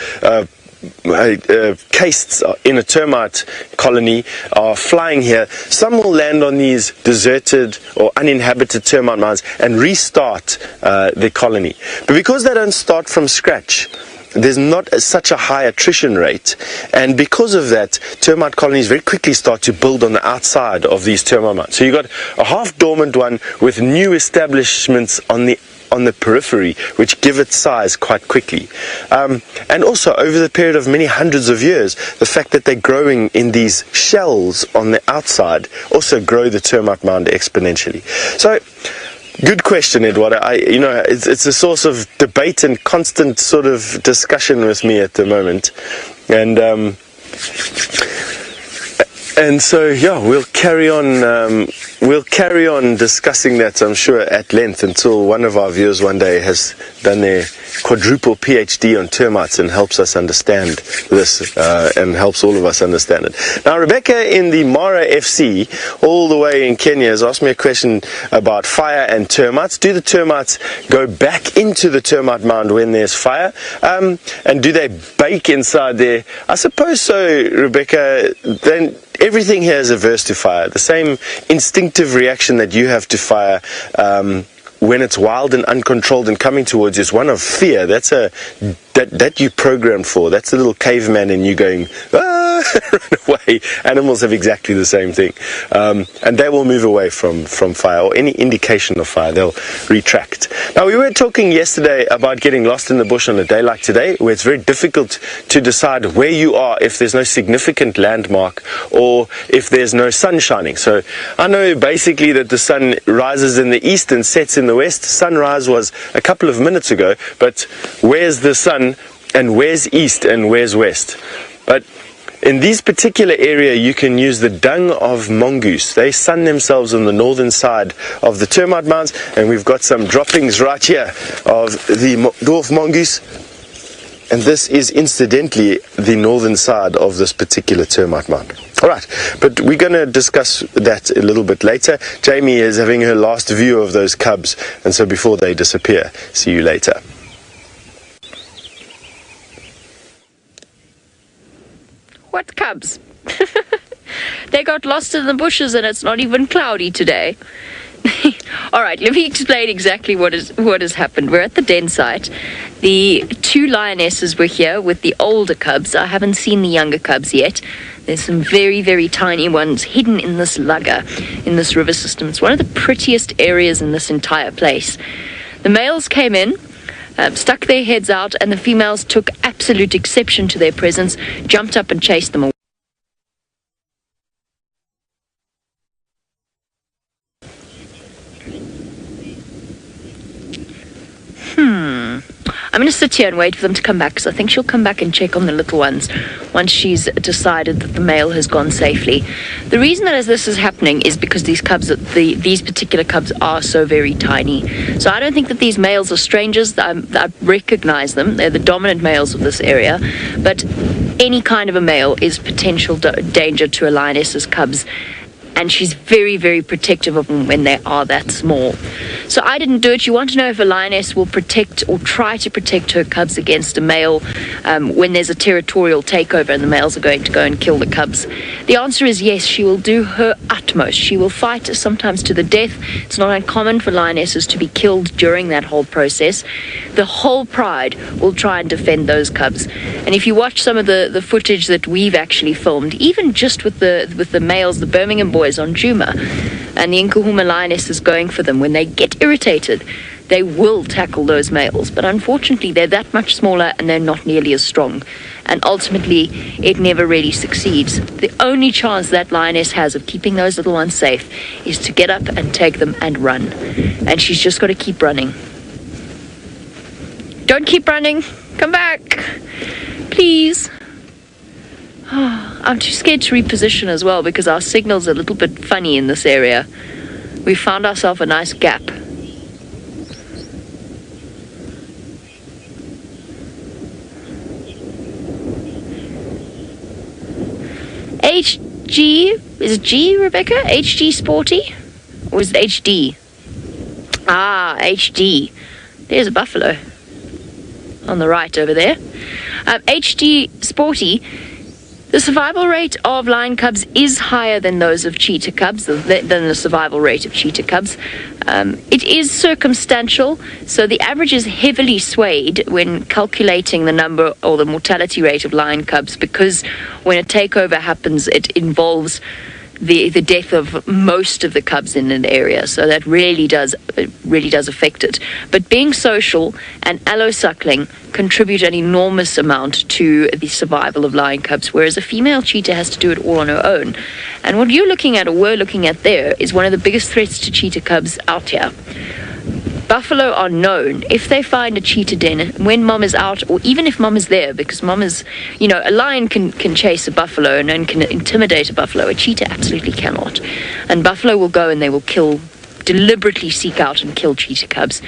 castes in a termite colony are flying here, some will land on these deserted or uninhabited termite mounds and restart their colony. But because they don't start from scratch, there's not such a high attrition rate, and because of that, termite colonies very quickly start to build on the outside of these termite mounds. So you've got a half dormant one with new establishments on the periphery, which give it size quite quickly. And also, over the period of many hundreds of years, the fact that they're growing in these shells on the outside also grow the termite mound exponentially. So, good question, Eduardo. It's a source of debate and constant sort of discussion with me at the moment, and so yeah, we'll carry on. We'll carry on discussing that, I'm sure, at length until one of our viewers one day has done their quadruple PhD on termites and helps us understand this, and helps all of us understand it. Now, Rebecca in the Mara FC, all the way in Kenya, has asked me a question about fire and termites. Do the termites go back into the termite mound when there's fire? And do they bake inside there? I suppose so, Rebecca. Then everything here is averse to fire. The same instinctive reaction that you have to fire when it's wild and uncontrolled and coming towards you is one of fear. That's that you programmed for. That's the little caveman in you going, ah, run away. Animals have exactly the same thing. And they will move away from fire or any indication of fire. They'll retract. Now, we were talking yesterday about getting lost in the bush on a day like today, where it's very difficult to decide where you are if there's no significant landmark or if there's no sun shining. So I know basically that the sun rises in the east and sets in the west. Sunrise was a couple of minutes ago, but where's the sun and where's east and where's west? But in this particular area, you can use the dung of mongoose. They sun themselves on the northern side of the termite mounds, and we've got some droppings right here of the dwarf mongoose. And this is incidentally the northern side of this particular termite mound. All right, but we're going to discuss that a little bit later. Jamie is having her last view of those cubs, and so before they disappear, see you later. What cubs? They got lost in the bushes and it's not even cloudy today. All right, let me explain exactly what has happened. We're at the den site. The 2 lionesses were here with the older cubs. I haven't seen the younger cubs yet. There's some very, very tiny ones hidden in this lugger, in this river system. It's one of the prettiest areas in this entire place. The males came in, stuck their heads out, and the females took absolute exception to their presence, jumped up and chased them away. I'm going to sit here and wait for them to come back, because I think she'll come back and check on the little ones once she's decided that the male has gone safely. The reason that this is happening is because these particular cubs are so very tiny. So I don't think that these males are strangers. I recognize them. They're the dominant males of this area. But any kind of a male is potential danger to a lioness's cubs. And she's very, very protective of them when they are that small. So I didn't do it. You want to know if a lioness will protect or try to protect her cubs against a male when there's a territorial takeover and the males are going to go and kill the cubs. The answer is yes, she will do her utmost. She will fight sometimes to the death. It's not uncommon for lionesses to be killed during that whole process. The whole pride will try and defend those cubs. And if you watch some of the footage that we've actually filmed, even just with the males, the Birmingham boys on Djuma, and the Nkahuma lionesses going for them, when they get irritated, they will tackle those males. But unfortunately, they're that much smaller and they're not nearly as strong. And ultimately, it never really succeeds. The only chance that lioness has of keeping those little ones safe is to get up and take them and run. And she's just got to keep running. Don't keep running. Come back. Please. I'm too scared to reposition as well because our signal's a little bit funny in this area. We found ourselves a nice gap. HG, is it G, Rebecca? HG Sporty? Or is it HD? Ah, HD. There's a buffalo on the right over there. HD Sporty. The survival rate of lion cubs is higher than those of cheetah cubs, than the survival rate of cheetah cubs. It is circumstantial, so the average is heavily swayed when calculating the number or the mortality rate of lion cubs, because when a takeover happens, it involves the death of most of the cubs in an area, so that really does affect it. But being social and allo-suckling contribute an enormous amount to the survival of lion cubs, whereas a female cheetah has to do it all on her own. And what you're looking at, or we're looking at there, is one of the biggest threats to cheetah cubs out here. Buffalo are known, if they find a cheetah den, when mom is out, or even if mom is there, because mom is, a lion can chase a buffalo and can intimidate a buffalo. A cheetah absolutely cannot. And buffalo will go and they will deliberately seek out and kill cheetah cubs.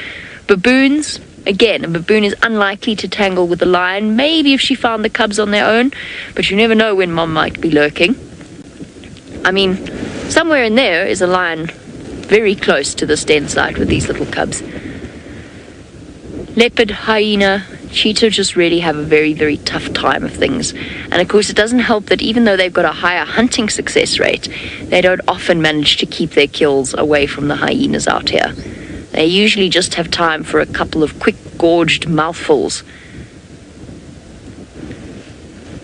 Baboons, again, a baboon is unlikely to tangle with a lion, maybe if she found the cubs on their own, but you never know when mom might be lurking. I mean, somewhere in there is a lion very close to this den site with these little cubs. Leopard, hyena, cheetah just really have a very, very tough time of things. And of course, it doesn't help that even though they've got a higher hunting success rate, they don't often manage to keep their kills away from the hyenas out here. They usually just have time for a couple of quick gorged mouthfuls.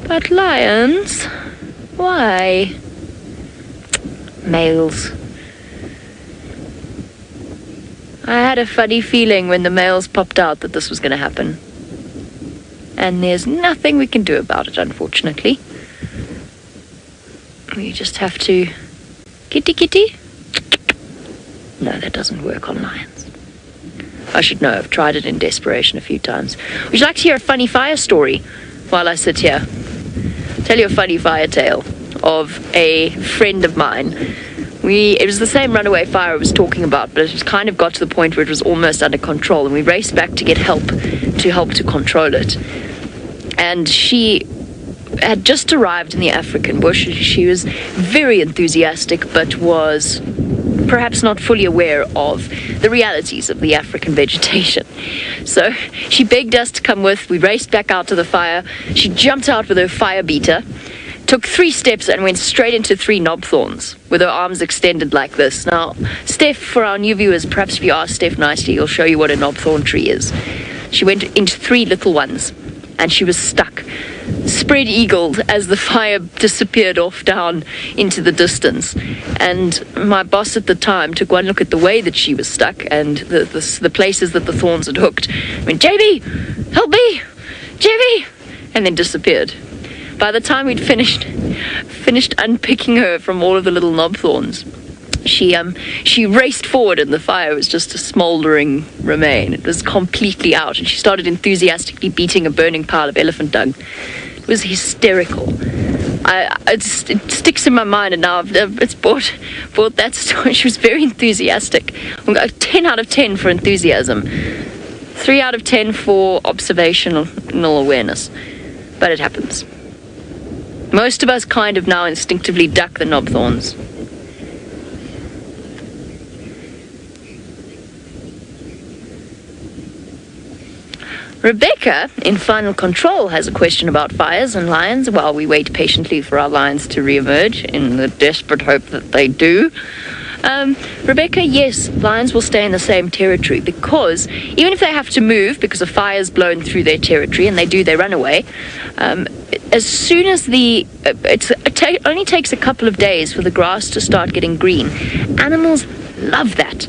But lions? Why? Males. I had a funny feeling when the males popped out that this was going to happen. And there's nothing we can do about it, unfortunately. We just have to... Kitty, kitty? No, that doesn't work on lions. I should know, I've tried it in desperation a few times. Would you like to hear a funny fire story while I sit here? I'll tell you a funny fire tale of a friend of mine. It was the same runaway fire I was talking about, but it kind of got to the point where it was almost under control, and we raced back to get help to control it. And she had just arrived in the African bush. She was very enthusiastic, but was perhaps not fully aware of the realities of the African vegetation. So she begged us to come with. We raced back out to the fire. She jumped out with her fire beater, took 3 steps and went straight into 3 knob thorns with her arms extended like this. Now, Steph, for our new viewers, perhaps if you ask Steph nicely, he'll show you what a knob thorn tree is. She went into 3 little ones and she was stuck, spread-eagled, as the fire disappeared off down into the distance. And my boss at the time took one look at the way that she was stuck and the places that the thorns had hooked. I went, "JB, help me! JB!" and then disappeared. By the time we'd finished unpicking her from all of the little knob thorns, she raced forward and the fire was just a smouldering remain. It was completely out, and she started enthusiastically beating a burning pile of elephant dung. It was hysterical. It sticks in my mind, and now it's brought that story. She was very enthusiastic. 10 out of 10 for enthusiasm. 3 out of 10 for observational awareness. But it happens. Most of us kind of now instinctively duck the knob thorns. Rebecca, in Final Control, has a question about fires and lions while we wait patiently for our lions to re-emerge in the desperate hope that they do. Rebecca, yes, lions will stay in the same territory because even if they have to move because a fire's blown through their territory, and they run away, as soon as it only takes a couple of days for the grass to start getting green. Animals love that.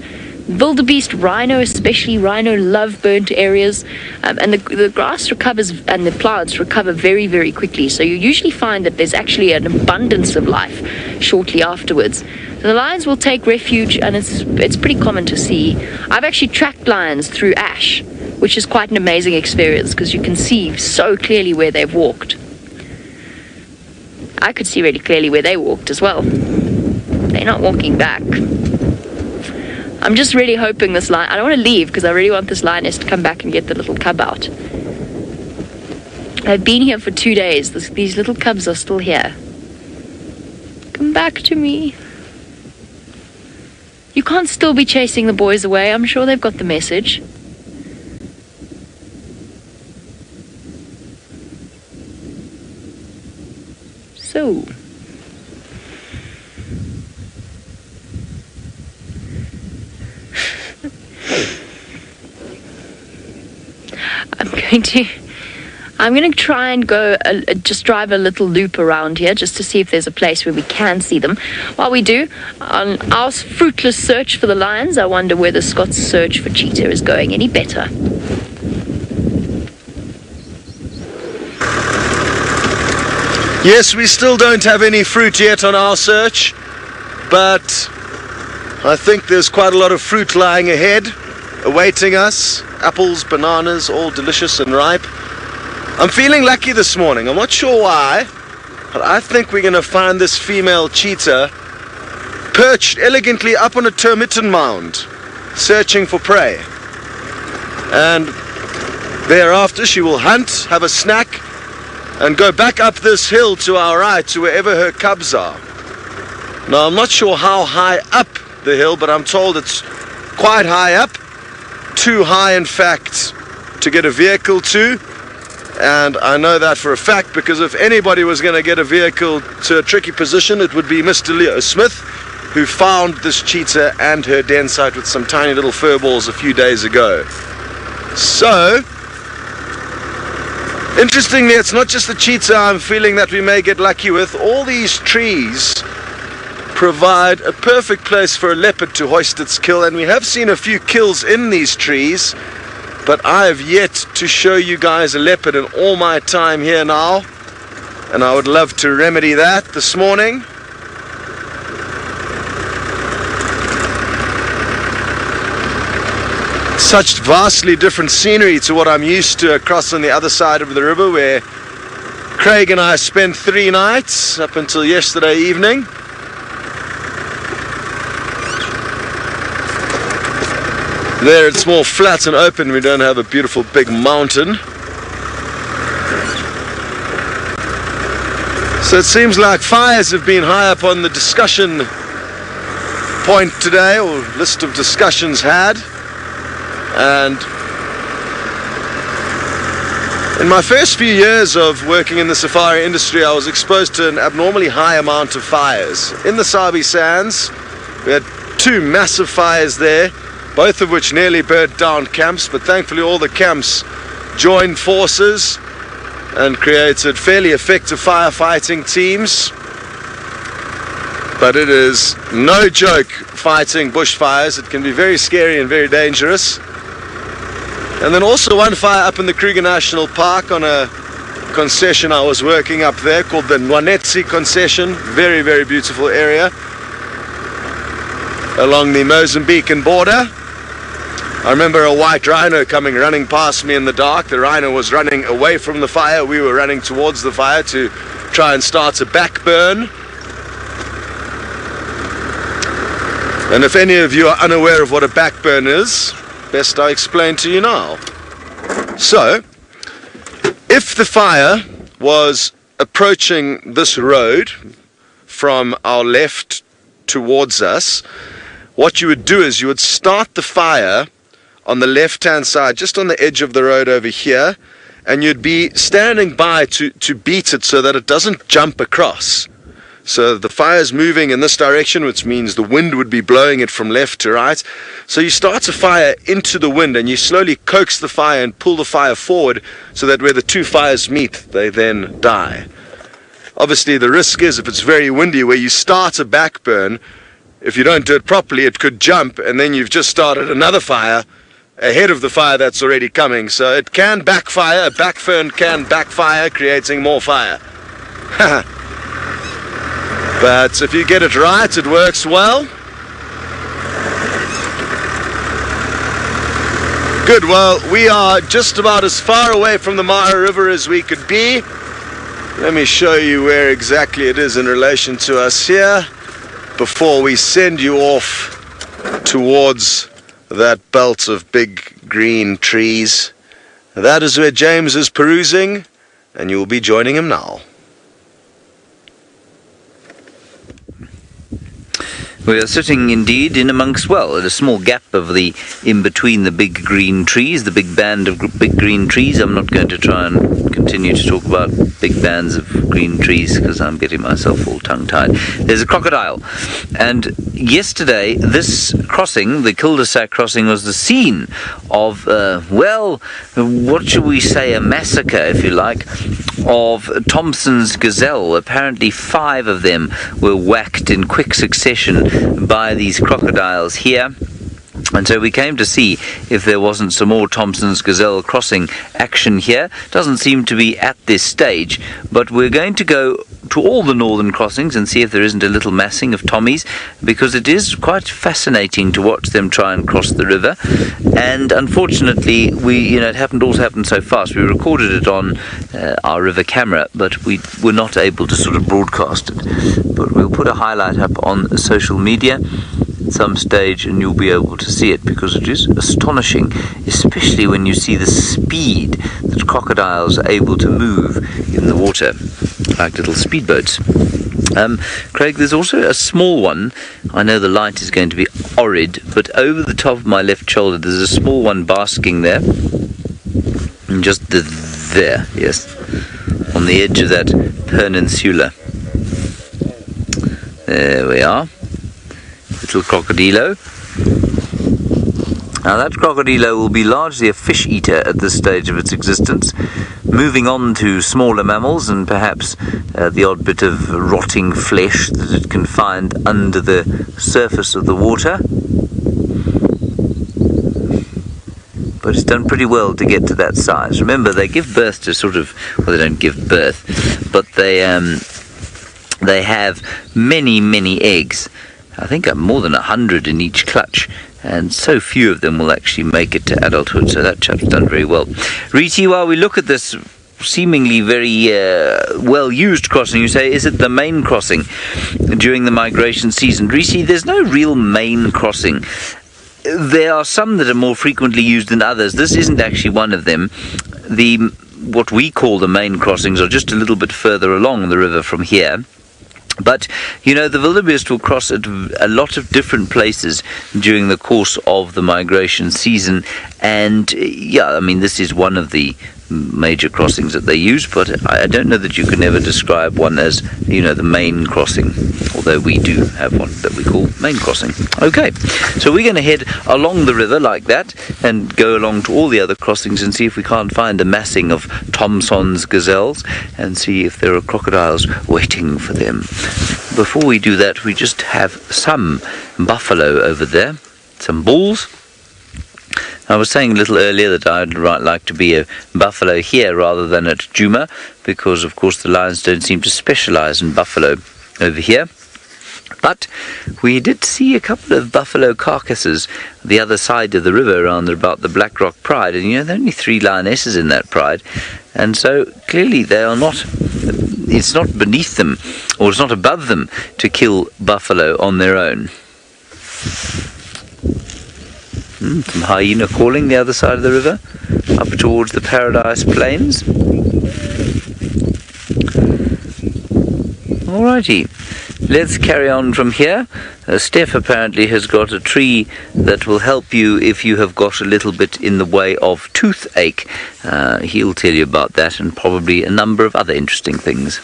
Wildebeest, rhino, especially rhino, love burnt areas, and the grass recovers and the plants recover very, very quickly. So you usually find that there's actually an abundance of life shortly afterwards. So the lions will take refuge, and it's pretty common to see. I've actually tracked lions through ash, which is quite an amazing experience because you can see so clearly where they've walked. I could see really clearly where they walked as well. They're not walking back. I'm just really hoping this lion... I don't want to leave because I really want this lioness to come back and get the little cub out. I've been here for 2 days. These little cubs are still here. Come back to me. You can't still be chasing the boys away. I'm sure they've got the message. So... I'm going to try and go, just drive a little loop around here just to see if there's a place where we can see them. While we do, on our fruitless search for the lions, I wonder whether Scott's search for cheetah is going any better. Yes, we still don't have any fruit yet on our search, but I think there's quite a lot of fruit lying ahead, awaiting us. Apples, bananas, all delicious and ripe. I'm feeling lucky this morning. I'm not sure why, but I think we're going to find this female cheetah perched elegantly up on a termite mound, searching for prey. And thereafter she will hunt, have a snack, and go back up this hill to our right to wherever her cubs are. Now, I'm not sure how high up the hill, but I'm told it's quite high up. Too high, in fact, to get a vehicle to, and I know that for a fact because if anybody was going to get a vehicle to a tricky position, it would be Mr. Leo Smith, who found this cheetah and her den site with some tiny little fur balls a few days ago. So, interestingly, it's not just the cheetah I'm feeling that we may get lucky with. All these trees provide a perfect place for a leopard to hoist its kill, and we have seen a few kills in these trees, but I have yet to show you guys a leopard in all my time here now, and I would love to remedy that this morning. Such vastly different scenery to what I'm used to across on the other side of the river, where Craig and I spent 3 nights up until yesterday evening. There it's more flat and open, we don't have a beautiful big mountain. So it seems like fires have been high up on the discussion point today, or list of discussions had. And in my first few years of working in the safari industry, I was exposed to an abnormally high amount of fires. In the Sabi Sands, we had 2 massive fires there, both of which nearly burnt down camps, but thankfully all the camps joined forces and created fairly effective firefighting teams. But it is no joke fighting bushfires. It can be very scary and very dangerous. And then also one fire up in the Kruger National Park on a concession I was working up there called the Nwanetsi concession. Very, very beautiful area along the Mozambican border. I remember a white rhino running past me in the dark. The rhino was running away from the fire. We were running towards the fire to try and start a back burn. And if any of you are unaware of what a back burn is, best I explain to you now. So, if the fire was approaching this road from our left towards us, what you would do is you would start the fire on the left-hand side, just on the edge of the road over here, and you'd be standing by to beat it so that it doesn't jump across. So the fire's moving in this direction, which means the wind would be blowing it from left to right. So you start a fire into the wind and you slowly coax the fire and pull the fire forward so that where the two fires meet, they then die. Obviously the risk is if it's very windy where you start a back burn, if you don't do it properly, it could jump and then you've just started another fire ahead of the fire that's already coming. So it can backfire, a back burn can backfire, creating more fire. But if you get it right, it works well. Good, well, we are just about as far away from the Mara River as we could be. Let me show you where exactly it is in relation to us here before we send you off towards that belt of big green trees. That is where James is perusing, and you will be joining him now. We are sitting indeed in amongst, well, at a small gap in between the big green trees, the big band of big green trees. I'm not going to try and continue to talk about big bands of green trees because I'm getting myself all tongue-tied. There's a crocodile, and yesterday this crossing, the cul-de-sac crossing, was the scene of, well, what shall we say, a massacre, if you like, of Thompson's gazelle. Apparently 5 of them were whacked in quick succession by these crocodiles here. And so we came to see if there wasn't some more Thompson's gazelle crossing action here. Doesn't seem to be at this stage, but we're going to go to all the northern crossings and see if there isn't a little massing of Tommies, because it is quite fascinating to watch them try and cross the river. And unfortunately, it also happened so fast. We recorded it on our river camera, but we were not able to sort of broadcast it. But we'll put a highlight up on social media at some stage and you'll be able to see it, because it is astonishing, especially when you see the speed that crocodiles are able to move in the water, like little speedboats. Craig, there's also a small one. I know the light is going to be horrid, but over the top of my left shoulder there's a small one basking there, and just there, yes, on the edge of that peninsula. There we are. Little crocodilo. Now that crocodilo will be largely a fish eater at this stage of its existence, moving on to smaller mammals and perhaps the odd bit of rotting flesh that it can find under the surface of the water. But it's done pretty well to get to that size. Remember, they give birth to they don't give birth, but they have many, many eggs. I think more than 100 in each clutch, and so few of them will actually make it to adulthood, so that chap's done very well. Riti, while we look at this seemingly very well-used crossing, you say, is it the main crossing during the migration season? Riti, there's no real main crossing. There are some that are more frequently used than others. This isn't actually one of them. What we call the main crossings are just a little bit further along the river from here. But, the wildebeest will cross at a lot of different places during the course of the migration season. And, this is one of the major crossings that they use, but I don't know that you can ever describe one as, the main crossing, although we do have one that we call main crossing. Okay, so we're going to head along the river like that and go along to all the other crossings and see if we can't find a massing of Thomson's gazelles and see if there are crocodiles waiting for them. Before we do that, we just have some buffalo over there, some bulls. I was saying a little earlier that I'd like to be a buffalo here rather than at Djuma, because of course the lions don't seem to specialize in buffalo over here. But we did see a couple of buffalo carcasses the other side of the river around about the Black Rock Pride, and there are only 3 lionesses in that pride, and so clearly they are not, it's not beneath them, or it's not above them to kill buffalo on their own. Some hyena calling the other side of the river, up towards the Paradise Plains. Alrighty, let's carry on from here. Steph apparently has got a tree that will help you if you have got a little bit in the way of toothache. He'll tell you about that and probably a number of other interesting things.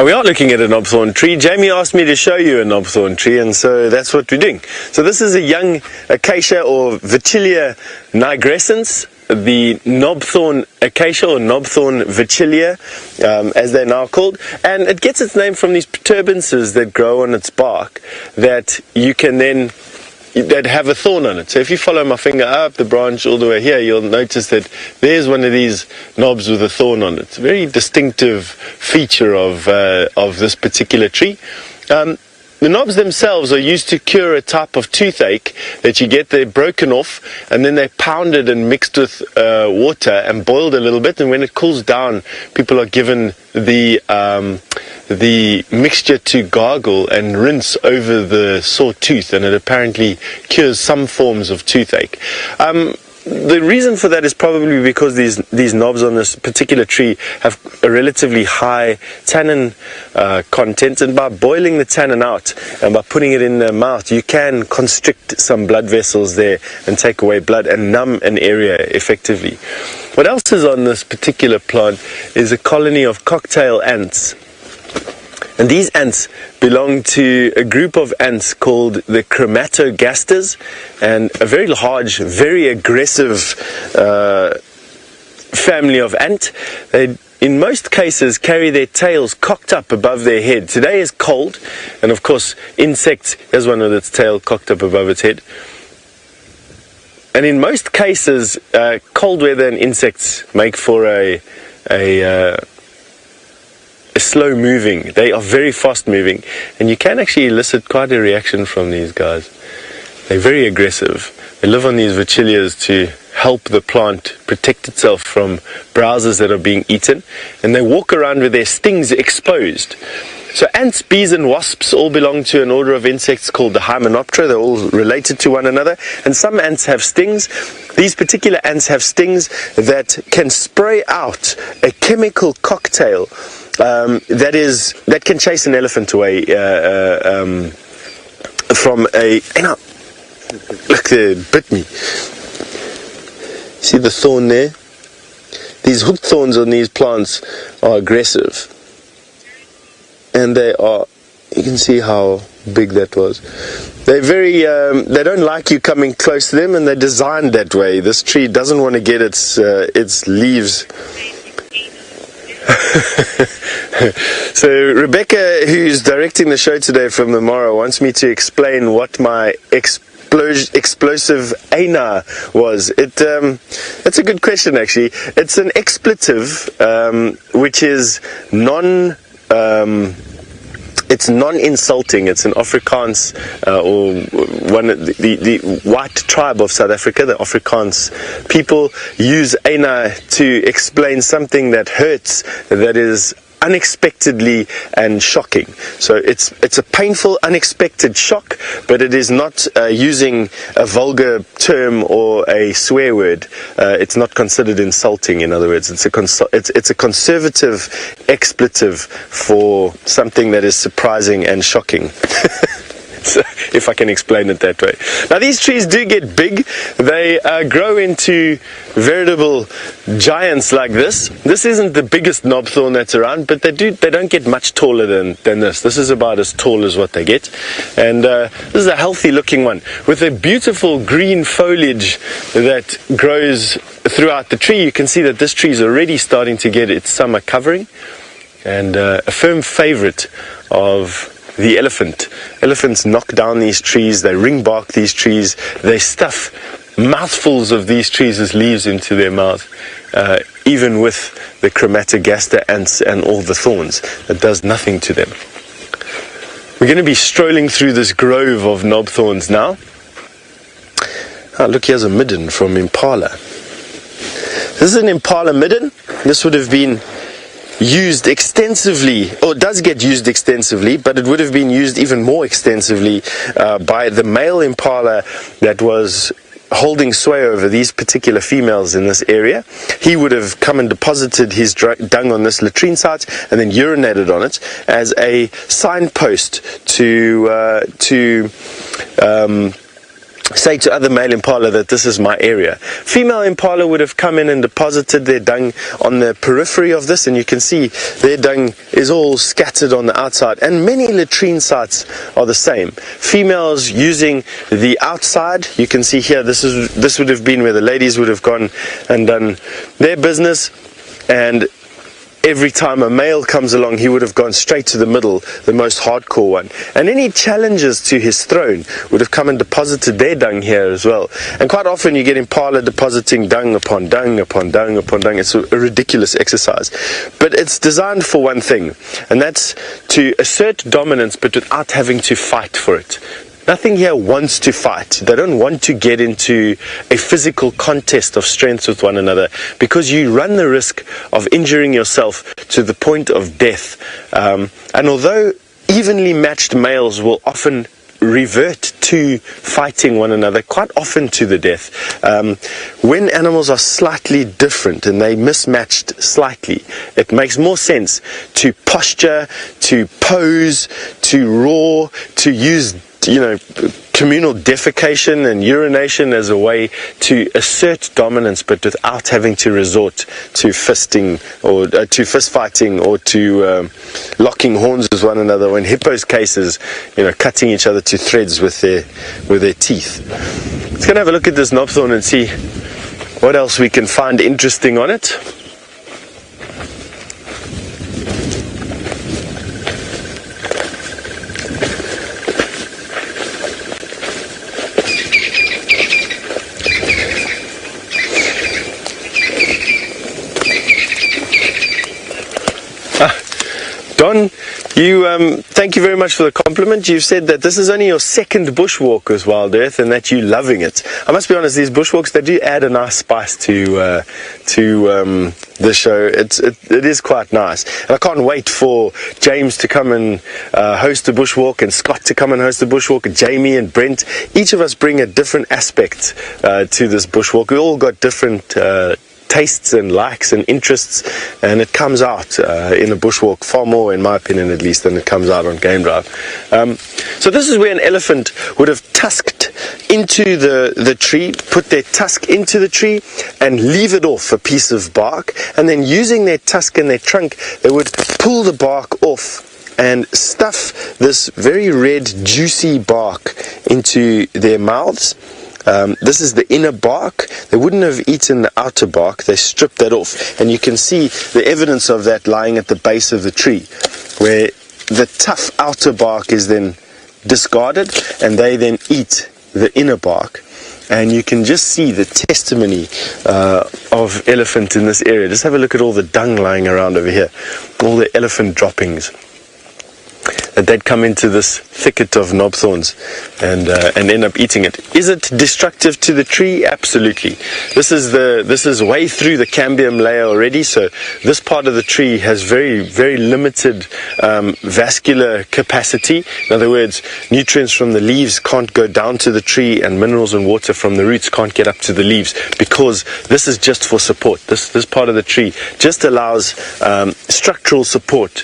We are looking at a knobthorn tree. Jamie asked me to show you a knobthorn tree, and so that's what we're doing. So this is a young acacia or Vachellia nigrescens, the knobthorn acacia or knobthorn Vachellia, as they're now called. And it gets its name from these protuberances that grow on its bark that you can then that have a thorn on it. So if you follow my finger up the branch all the way here, you'll notice that there's one of these knobs with a thorn on it. It's a very distinctive feature of this particular tree. The knobs themselves are used to cure a type of toothache that you get. They're broken off and then they're pounded and mixed with water and boiled a little bit, and when it cools down, people are given the mixture to gargle and rinse over the sore tooth, and it apparently cures some forms of toothache. The reason for that is probably because these knobs on this particular tree have a relatively high tannin content, and by boiling the tannin out and by putting it in the mouth, you can constrict some blood vessels there and take away blood and numb an area effectively. What else is on this particular plant is a colony of cocktail ants. And these ants belong to a group of ants called the chromatogasters, and a very large, very aggressive family of ant. They, in most cases, carry their tails cocked up above their head. Today is cold, and of course, insects, here's one with its tail cocked up above its head. And in most cases, cold weather and insects make for a slow moving. They are very fast moving, and you can actually elicit quite a reaction from these guys. They're very aggressive. They live on these Vachellias to help the plant protect itself from browsers that are being eaten, and they walk around with their stings exposed. So ants, bees and wasps all belong to an order of insects called the Hymenoptera. They're all related to one another, and some ants have stings. These particular ants have stings that can spray out a chemical cocktail that can chase an elephant away from a... Look, there, it bit me. See the thorn there? These hooked thorns on these plants are aggressive. And they are, you can see how big that was. They're very, they don't like you coming close to them, and they're designed that way. This tree doesn't want to get its leaves. So Rebecca, who's directing the show today from the Morrow, wants me to explain what my explosive ana was. That's a good question, actually. It's an expletive which is it's non-insulting. It's an Afrikaans, or one of the white tribe of South Africa, the Afrikaans people, use ana to explain something that hurts, that is unexpectedly and shocking. So it's a painful, unexpected shock, but it is not using a vulgar term or a swear word. It's not considered insulting. In other words, it's a conservative expletive for something that is surprising and shocking. So, if I can explain it that way. Now these trees do get big. They grow into veritable giants like this. This isn't the biggest knobthorn that's around, but they don't get much taller than this. This is about as tall as what they get. And this is a healthy looking one with a beautiful green foliage that grows throughout the tree. You can see that this tree is already starting to get its summer covering, and a firm favorite of the elephant. Elephants knock down these trees, they ring bark these trees, they stuff mouthfuls of these trees as leaves into their mouth, even with the chromatogaster ants and all the thorns. It does nothing to them. We're going to be strolling through this grove of knobthorns now. Oh, look, here's a midden from Impala. This is an Impala midden. This would have been used extensively, or does get used extensively, but it would have been used even more extensively by the male Impala that was holding sway over these particular females in this area. He would have come and deposited his dung on this latrine site and then urinated on it as a signpost to say to other male impala that this is my area. Female impala would have come in and deposited their dung on the periphery of this, and you can see their dung is all scattered on the outside, and many latrine sites are the same. Females using the outside, you can see here, this would have been where the ladies would have gone and done their business, and every time a male comes along, he would have gone straight to the middle, the most hardcore one. And any challenges to his throne would have come and deposited their dung here as well. And quite often you get impala depositing dung upon dung upon dung upon dung. It's a ridiculous exercise. But it's designed for one thing, and that's to assert dominance but without having to fight for it. Nothing here wants to fight. They don't want to get into a physical contest of strength with one another, because you run the risk of injuring yourself to the point of death. And although evenly matched males will often revert to fighting one another, quite often to the death, when animals are slightly different and they mismatched slightly, it makes more sense to posture, to pose, to roar, to use communal defecation and urination as a way to assert dominance, but without having to resort to fisting or to fist fighting or to locking horns with one another, or in hippos' cases, cutting each other to threads with their teeth. Let's go and have a look at this knobthorn and see what else we can find interesting on it. Don, thank you very much for the compliment. You've said that this is only your second bushwalk with Wild Earth and that you're loving it. I must be honest, these bushwalks, they do add a nice spice to the show. It is quite nice. And I can't wait for James to come and host a bushwalk, and Scott to come and host a bushwalk, and Jamie and Brent. Each of us bring a different aspect to this bushwalk. We all got different tastes and likes and interests, and it comes out in a bushwalk far more, in my opinion at least, than it comes out on Game Drive. So this is where an elephant would have tusked into the tree, put their tusk into the tree and leave it off a piece of bark, and then using their tusk and their trunk, they would pull the bark off and stuff this very red juicy bark into their mouths. This is the inner bark. They wouldn't have eaten the outer bark. They stripped that off, and you can see the evidence of that lying at the base of the tree, where the tough outer bark is then discarded and they then eat the inner bark. And you can just see the testimony of elephant in this area. Just have a look at all the dung lying around over here, all the elephant droppings. That they'd come into this thicket of knobthorns and end up eating it. Is it destructive to the tree? Absolutely. This is way through the cambium layer already, so this part of the tree has very, very limited vascular capacity. In other words, nutrients from the leaves can't go down to the tree, and minerals and water from the roots can't get up to the leaves, because this is just for support. This part of the tree just allows structural support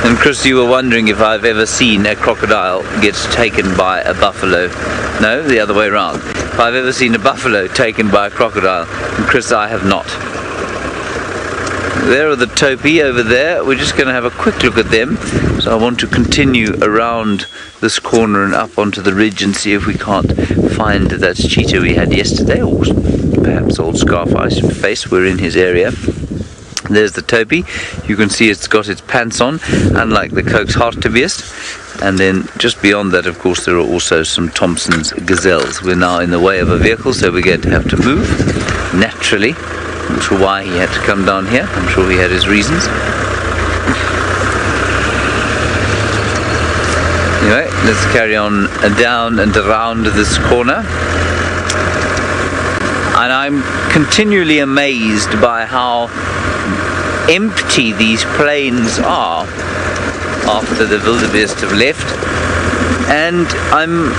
And Chris, you were wondering if I've ever seen a crocodile get taken by a buffalo. No, the other way around. If I've ever seen a buffalo taken by a crocodile, and Chris, I have not. There are the Topi over there. We're just going to have a quick look at them. So I want to continue around this corner and up onto the ridge and see if we can't find that cheetah we had yesterday, or perhaps old Scarface face. We're in his area. There's the Topi. You can see it's got its pants on, unlike the Coke's hartebeest. And then just beyond that, of course, there are also some Thompson's gazelles. We're now in the way of a vehicle, so we're going to have to move naturally. I'm not sure why he had to come down here. I'm sure he had his reasons. Anyway, let's carry on down and around this corner. And I'm continually amazed by how empty these plains are after the wildebeest have left. And I'm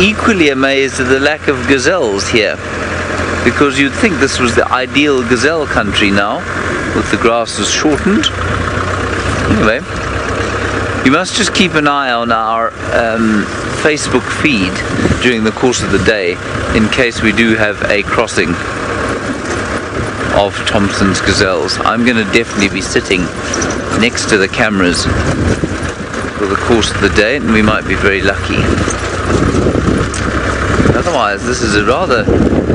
equally amazed at the lack of gazelles here, because you'd think this was the ideal gazelle country now, with the grasses shortened. Anyway, you must just keep an eye on our Facebook feed during the course of the day in case we do have a crossing of Thompson's gazelles. I'm going to definitely be sitting next to the cameras for the course of the day, and we might be very lucky. Otherwise, this is a rather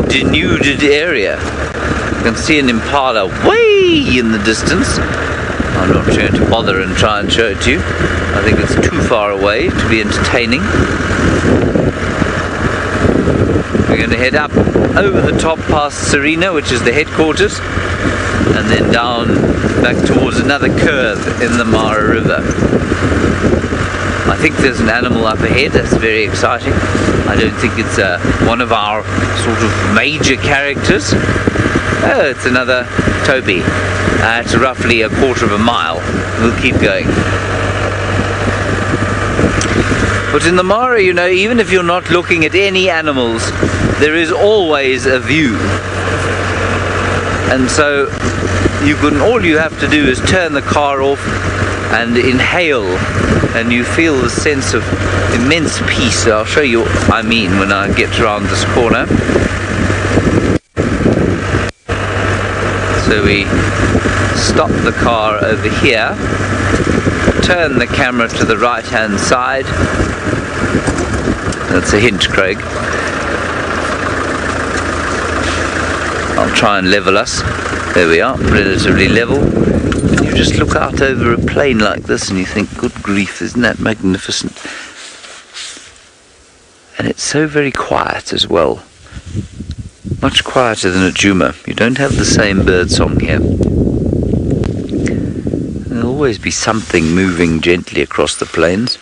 denuded area. You can see an impala way in the distance. I'm not going to bother and try and show it to you. I think it's too far away to be entertaining. We're going to head up over the top past Serena, which is the headquarters, and then down back towards another curve in the Mara River. I think there's an animal up ahead. That's very exciting. I don't think it's one of our sort of major characters. Oh, it's another Topi. It's roughly a quarter of a mile. We'll keep going. But in the Mara, you know, even if you're not looking at any animals, there is always a view. And so all you have to do is turn the car off and inhale, and you feel the sense of immense peace. I'll show you what I mean when I get around this corner. So we stop the car over here, turn the camera to the right hand side. That's a hint, Craig. I'll try and level us. There we are, relatively level. And you just look out over a plain like this and you think, good grief, isn't that magnificent? And it's so very quiet as well. Much quieter than at Djuma. You don't have the same bird song here. There'll always be something moving gently across the plains.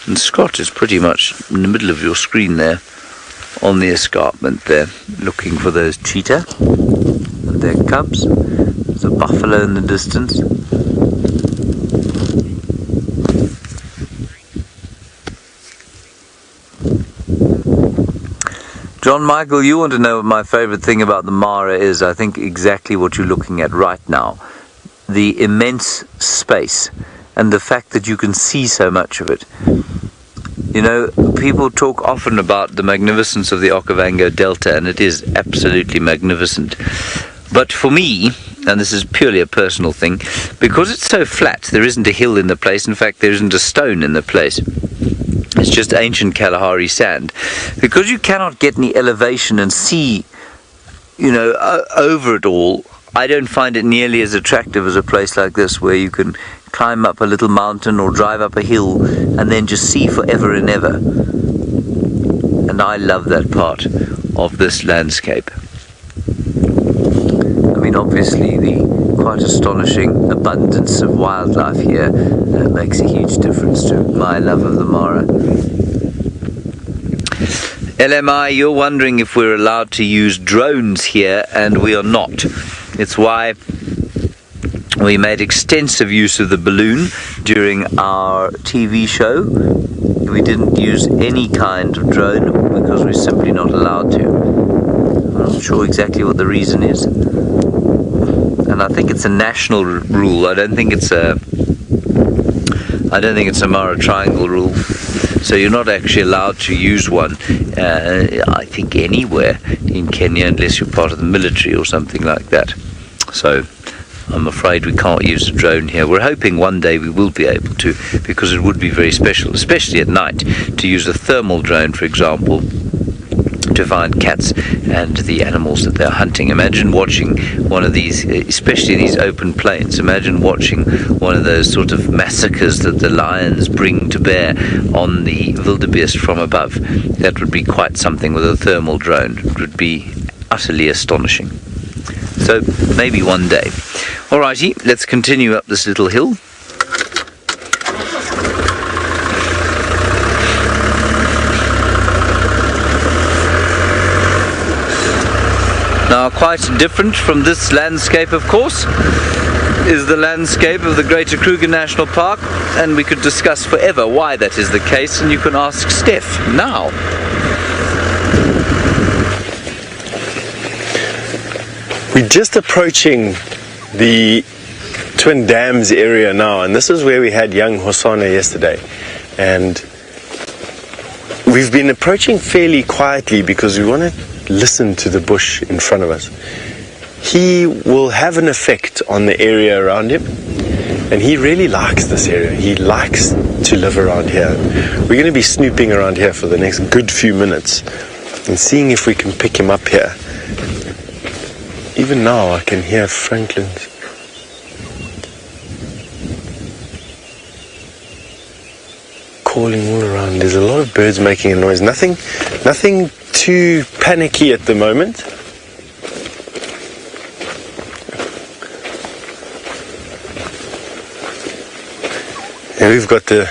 And Scott is pretty much in the middle of your screen there, on the escarpment there, looking for those cheetah and their cubs. There's a buffalo in the distance. John Michael, you want to know what my favorite thing about the Mara is? I think exactly what you're looking at right now. The immense space and the fact that you can see so much of it. You know, people talk often about the magnificence of the Okavango Delta, and it is absolutely magnificent. But for me, and this is purely a personal thing, because it's so flat, there isn't a hill in the place. In fact, there isn't a stone in the place. It's just ancient Kalahari sand. Because you cannot get any elevation and see, you know, over it all, I don't find it nearly as attractive as a place like this, where you can climb up a little mountain or drive up a hill and then just see forever and ever. And I love that part of this landscape. I mean, obviously the quite astonishing abundance of wildlife here makes a huge difference to my love of the Mara. LMI, you're wondering if we're allowed to use drones here, and we are not. It's why we made extensive use of the balloon during our TV show. We didn't use any kind of drone because we're simply not allowed to. I'm not sure exactly what the reason is. And I think it's a national rule. I don't think it's a I don't think it's a Mara triangle rule. So you're not actually allowed to use one, I think, anywhere in Kenya unless you're part of the military or something like that. So I'm afraid we can't use a drone here. We're hoping one day we will be able to, because it would be very special, especially at night, to use a thermal drone, for example, to find cats and the animals that they're hunting. Imagine watching one of these, especially these open plains, imagine watching one of those sort of massacres that the lions bring to bear on the wildebeest from above. That would be quite something with a thermal drone. It would be utterly astonishing. So maybe one day. Alrighty, let's continue up this little hill. Now, quite different from this landscape, of course, is the landscape of the Greater Kruger National Park, and we could discuss forever why that is the case, and you can ask Steph now. We're just approaching the Twin Dams area now, and this is where we had young Hosana yesterday. And we've been approaching fairly quietly because we want to listen to the bush in front of us. He will have an effect on the area around him, and he really likes this area. He likes to live around here. We're going to be snooping around here for the next good few minutes and seeing if we can pick him up here. Even now I can hear Franklin's calling all around. There's a lot of birds making a noise. Nothing too panicky at the moment. And we've got the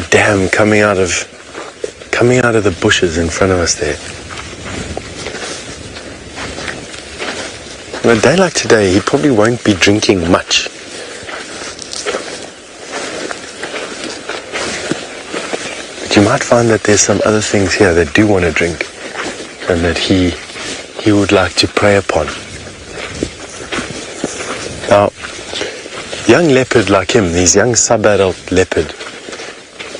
dam coming out of the bushes in front of us there. On a day like today, he probably won't be drinking much. But you might find that there's some other things here that do want to drink and that he would like to prey upon. Now, young leopard like him, these young sub-adult leopard,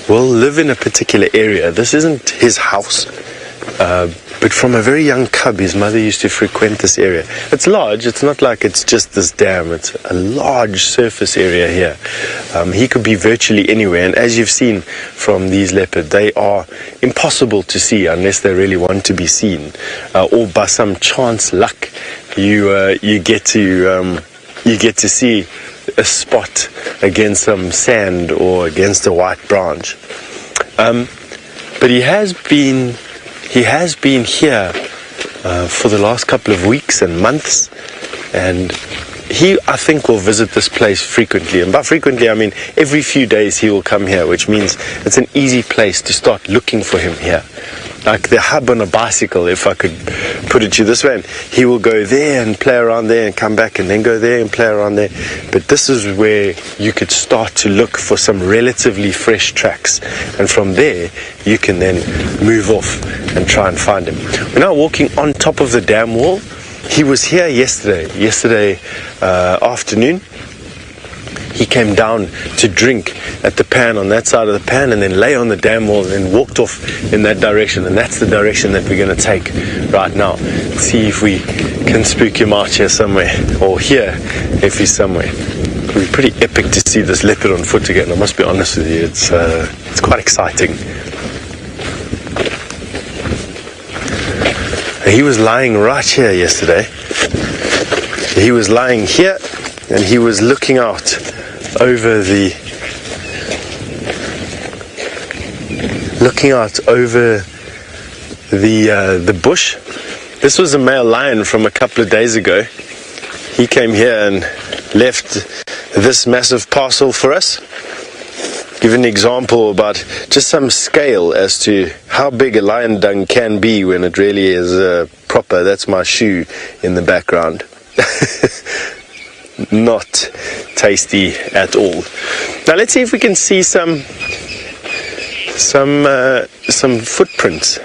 will live in a particular area. This isn't his house. But from a very young cub, his mother used to frequent this area. It's large. It's not like it's just this dam. It's a large surface area here. He could be virtually anywhere. And as you've seen from these leopards, they are impossible to see unless they really want to be seen. Or by some chance luck, you get to see a spot against some sand or against a white branch. But he has been here for the last couple of weeks and months, and he, I think, will visit this place frequently. And by frequently, I mean every few days he will come here, which means it's an easy place to start looking for him here. Like the hub on a bicycle, if I could put it to you this way. And he will go there and play around there and come back and then go there and play around there. But this is where you could start to look for some relatively fresh tracks. And from there, you can then move off and try and find him. We're now walking on top of the dam wall. He was here yesterday afternoon. He came down to drink at the pan on that side of the pan and then lay on the dam wall and then walked off in that direction. And that's the direction that we're going to take right now. See if we can spook him out here somewhere, or here if he's somewhere. It'll be pretty epic to see this leopard on foot again, I must be honest with you. It's quite exciting. He was lying right here yesterday. He was lying here and he was looking out over the bush. This was a male lion from a couple of days ago. He came here and left this massive parcel for us. Give an example about just some scale as to how big a lion dung can be when it really is proper. That's my shoe in the background. Not tasty at all. Now let's see if we can see some footprints